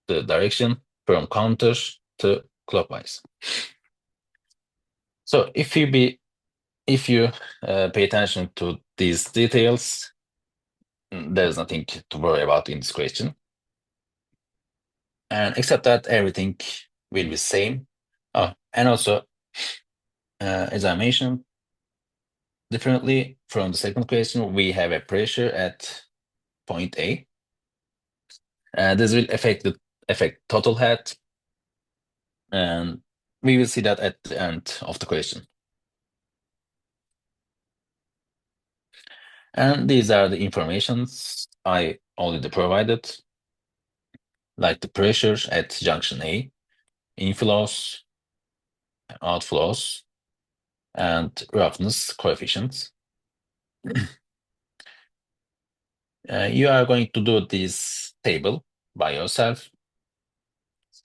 the direction from counter to clockwise. So if you pay attention to these details, there's nothing to worry about in this question. And except that everything will be same. Oh, and also, as I mentioned, differently from the second question, we have a pressure at point A. This will affect total head, and we will see that at the end of the question. And these are the informations I already provided, like the pressures at junction A, inflows, outflows, and roughness coefficients. You are going to do this table by yourself.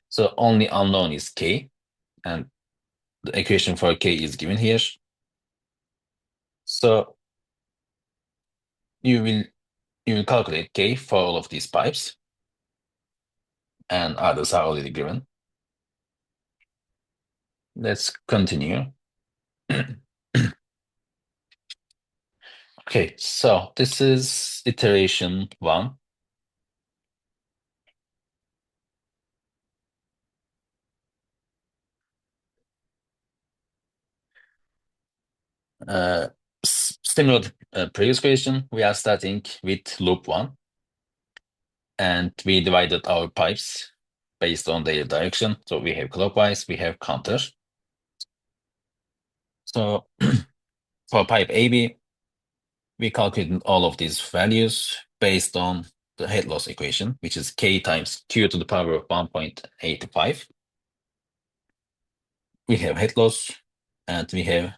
So only unknown is K, and the equation for K is given here. So you will calculate K for all of these pipes, and others are already given. Let's continue. Okay, so this is iteration 1. Similar to previous question, we are starting with loop 1, and we divided our pipes based on their direction. So we have clockwise, we have counter. So for pipe AB, we calculated all of these values based on the head loss equation, which is K times Q to the power of 1.85. We have head loss, and we have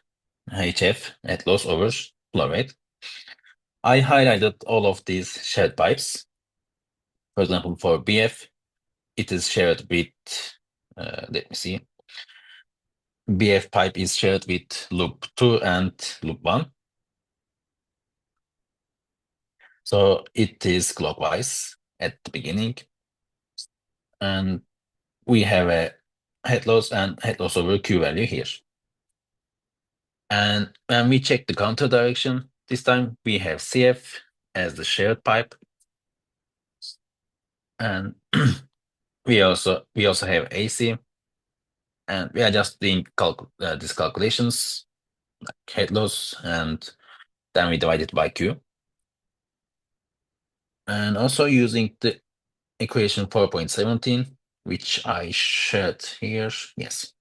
HF, head loss over flow rate. I highlighted all of these shared pipes. For example, for BF, it is shared with, let me see, BF pipe is shared with loop 2 and loop 1. So it is clockwise at the beginning. And we have a head loss and head loss over Q value here. And when we check the counter direction, this time we have CF as the shared pipe. And we also have AC. And we are just doing these calculations, like head loss, and then we divide it by Q. And also using the equation 4.17, which I shared here. Yes.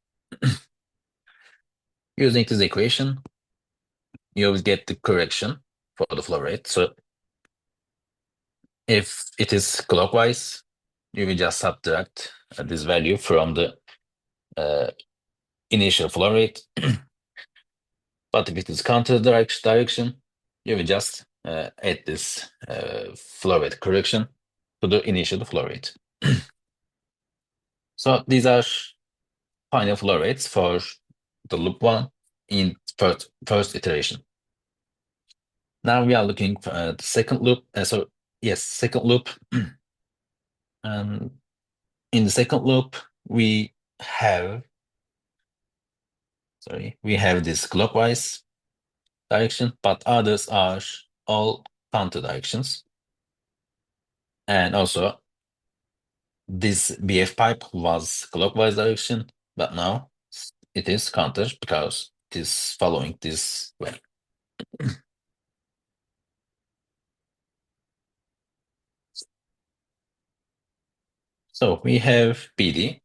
Using this equation, you will get the correction for the flow rate. So if it is clockwise, you will just subtract this value from the initial flow rate. But if it is counter direction, you will just add this flow rate correction to the initial flow rate. So these are final flow rates for the loop 1 in first iteration. Now we are looking for the second loop. Second loop. And in the second loop, we have this clockwise direction, but others are all counter directions. And also, this BF pipe was clockwise direction, but now it is counter because it is following this way. So we have PD,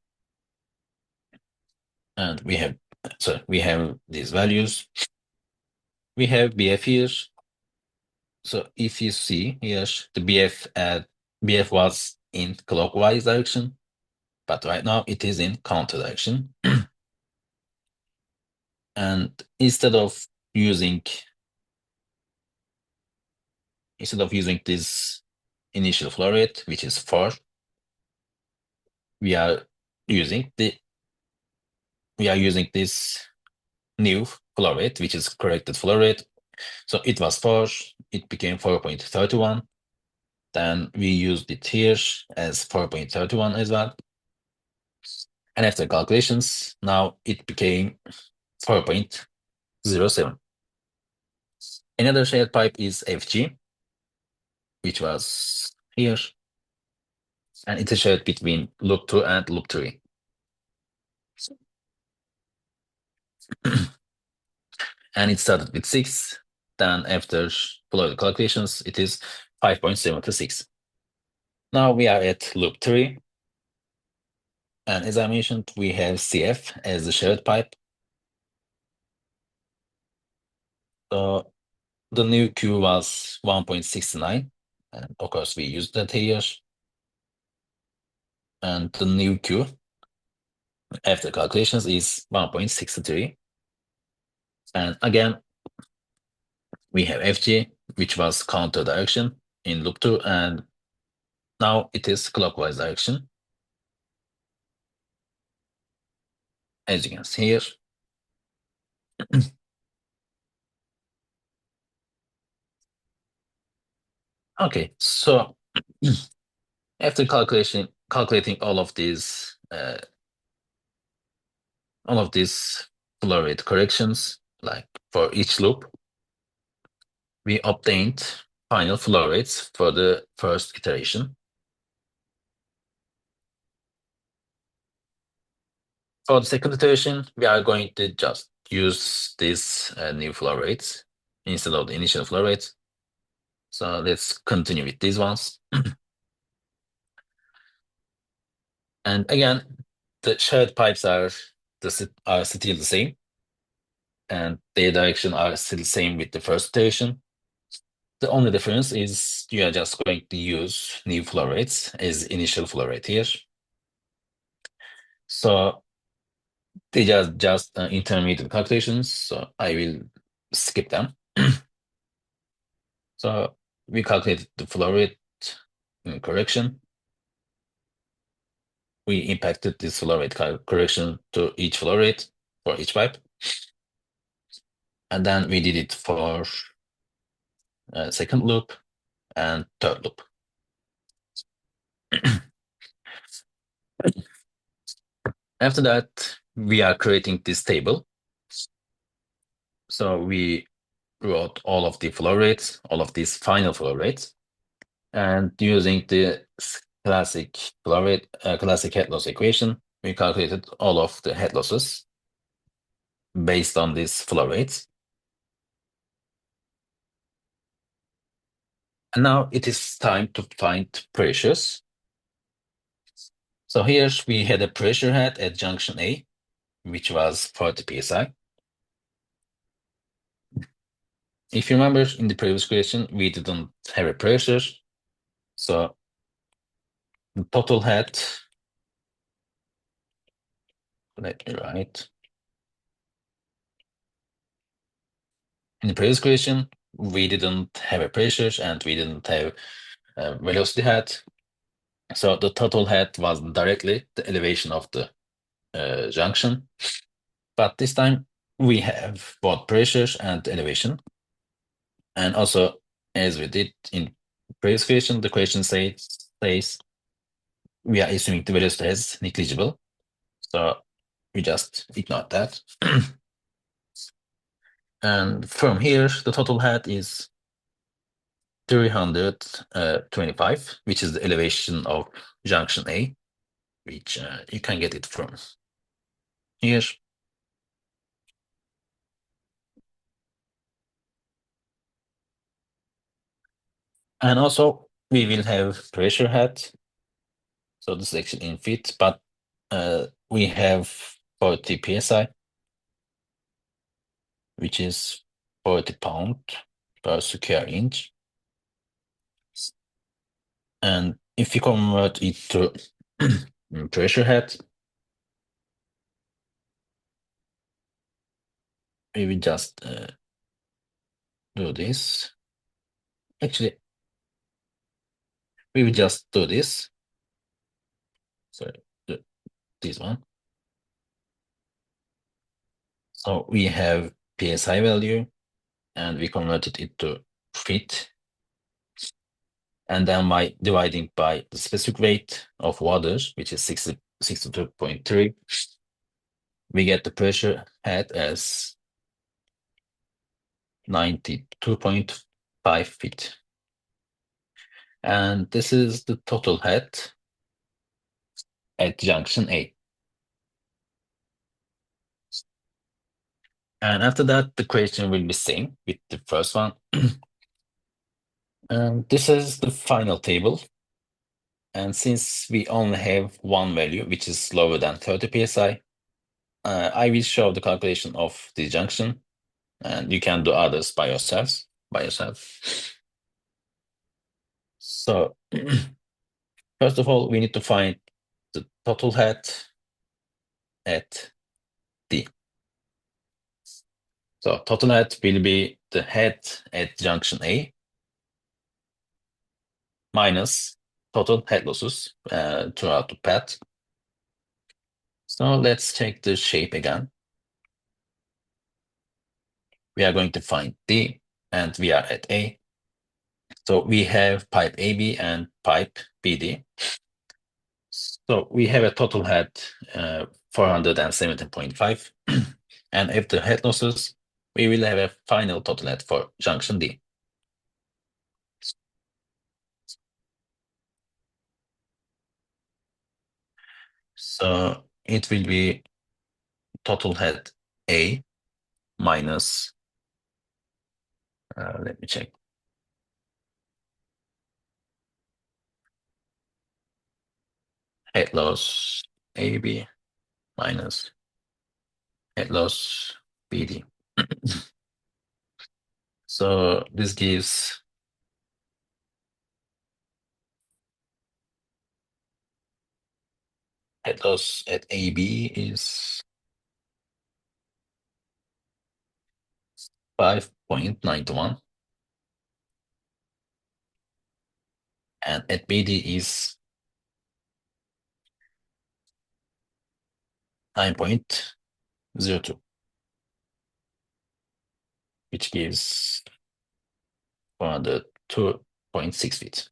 and we have these values. We have BF here. So if you see here, the BF was in clockwise direction, but right now it is in counter direction. And instead of using this initial flow rate, which is 4, we are using this new flow rate, which is corrected flow rate. So it was 4, it became 4.31. Then we used it here as 4.31 as well. And after calculations, now it became 4.07. Another shared pipe is FG, which was here, and it is shared between loop 2 and loop 3. And it started with 6. Then after following calculations, it is 5.76. Now we are at loop 3. And as I mentioned, we have CF as the shared pipe. So the new Q was 1.69. And of course, we used that here. And the new Q after calculations is 1.63. And again, we have FG, which was counter direction in loop 2, and now it is clockwise direction. As you can see here. Okay, so after calculating all of these flow rate corrections, like for each loop, we obtained final flow rates for the first iteration. For the second iteration, we are going to just use these new flow rates instead of the initial flow rates. So let's continue with these ones. And again, the shared pipes are still the same, and their direction are still the same with the first iteration. The only difference is you are just going to use new flow rates as initial flow rate here. So they are just intermediate calculations, so I will skip them. So we calculated the flow rate correction. We impacted this flow rate correction to each flow rate for each pipe. And then we did it for second loop and third loop. After that, we are creating this table. So we wrote all of the flow rates, all of these final flow rates, and using the classic flow rate, classic head loss equation, we calculated all of the head losses based on these flow rates. And now it is time to find pressures. So here we had a pressure head at junction A, which was 40 psi. If you remember in the previous question, we didn't have a pressure. So the total head, let me write. In the previous question, we didn't have a pressure and we didn't have a velocity head. So the total head was directly the elevation of the junction. But this time we have both pressure and elevation. And also, as we did in previous question, the question says we are assuming the velocity is negligible. So we just ignore that. And from here, the total height is 325, which is the elevation of junction A, which you can get it from here. And also, we will have pressure head. So this is actually in feet, but we have 40 psi, which is 40 pound per square inch. And if you convert it to pressure head, we will just do this. Actually, we will just do this. Sorry, this one. So we have PSI value, and we converted it to feet. And then by dividing by the specific weight of water, which is 62.3, we get the pressure head as 92.5 feet. And this is the total head at junction A. And after that, the question will be same with the first one. And this is the final table. And since we only have one value, which is lower than 30 psi, I will show the calculation of the junction, and you can do others by yourself. So first of all, we need to find the total head at D. So total head will be the head at junction A minus total head losses throughout the path. So let's check the shape again. We are going to find D, and we are at A. So we have pipe AB and pipe BD. So we have a total head 417.5. And after head losses, we will have a final total head for junction D. So it will be total head A minus, let me check. Head loss AB minus head loss BD. So this gives head loss at AB is 5.91 and at BD is 9.02, which gives 402.6 feet.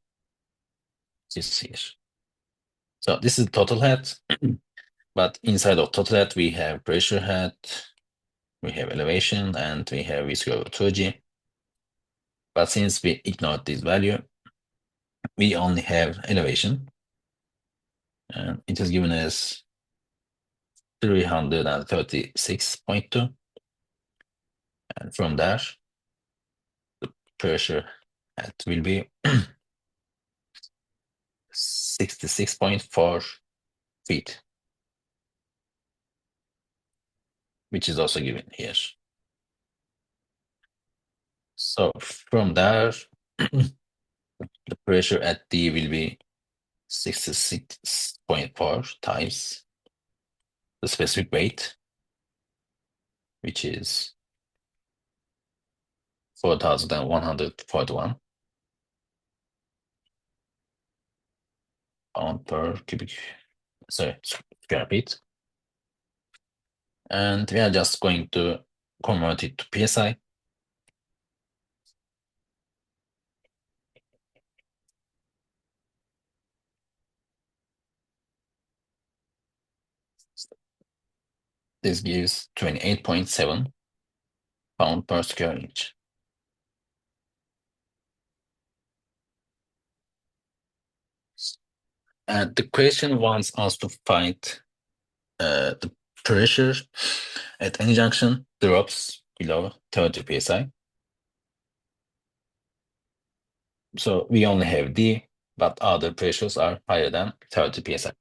This here. So this is total head, but inside of total head we have pressure head, we have elevation, and we have viscosity. But since we ignored this value, we only have elevation, and it is given as 336.2. And from there, the pressure head will be 66.4 feet, which is also given here. So from there, the pressure at D will be 66.4 times the specific weight, which is 4,141 pound per square feet. And we are just going to convert it to PSI. This gives 28.7 pound per square inch. And the question wants us to find the pressure at any junction drops below 30 psi. So we only have D, but other pressures are higher than 30 psi.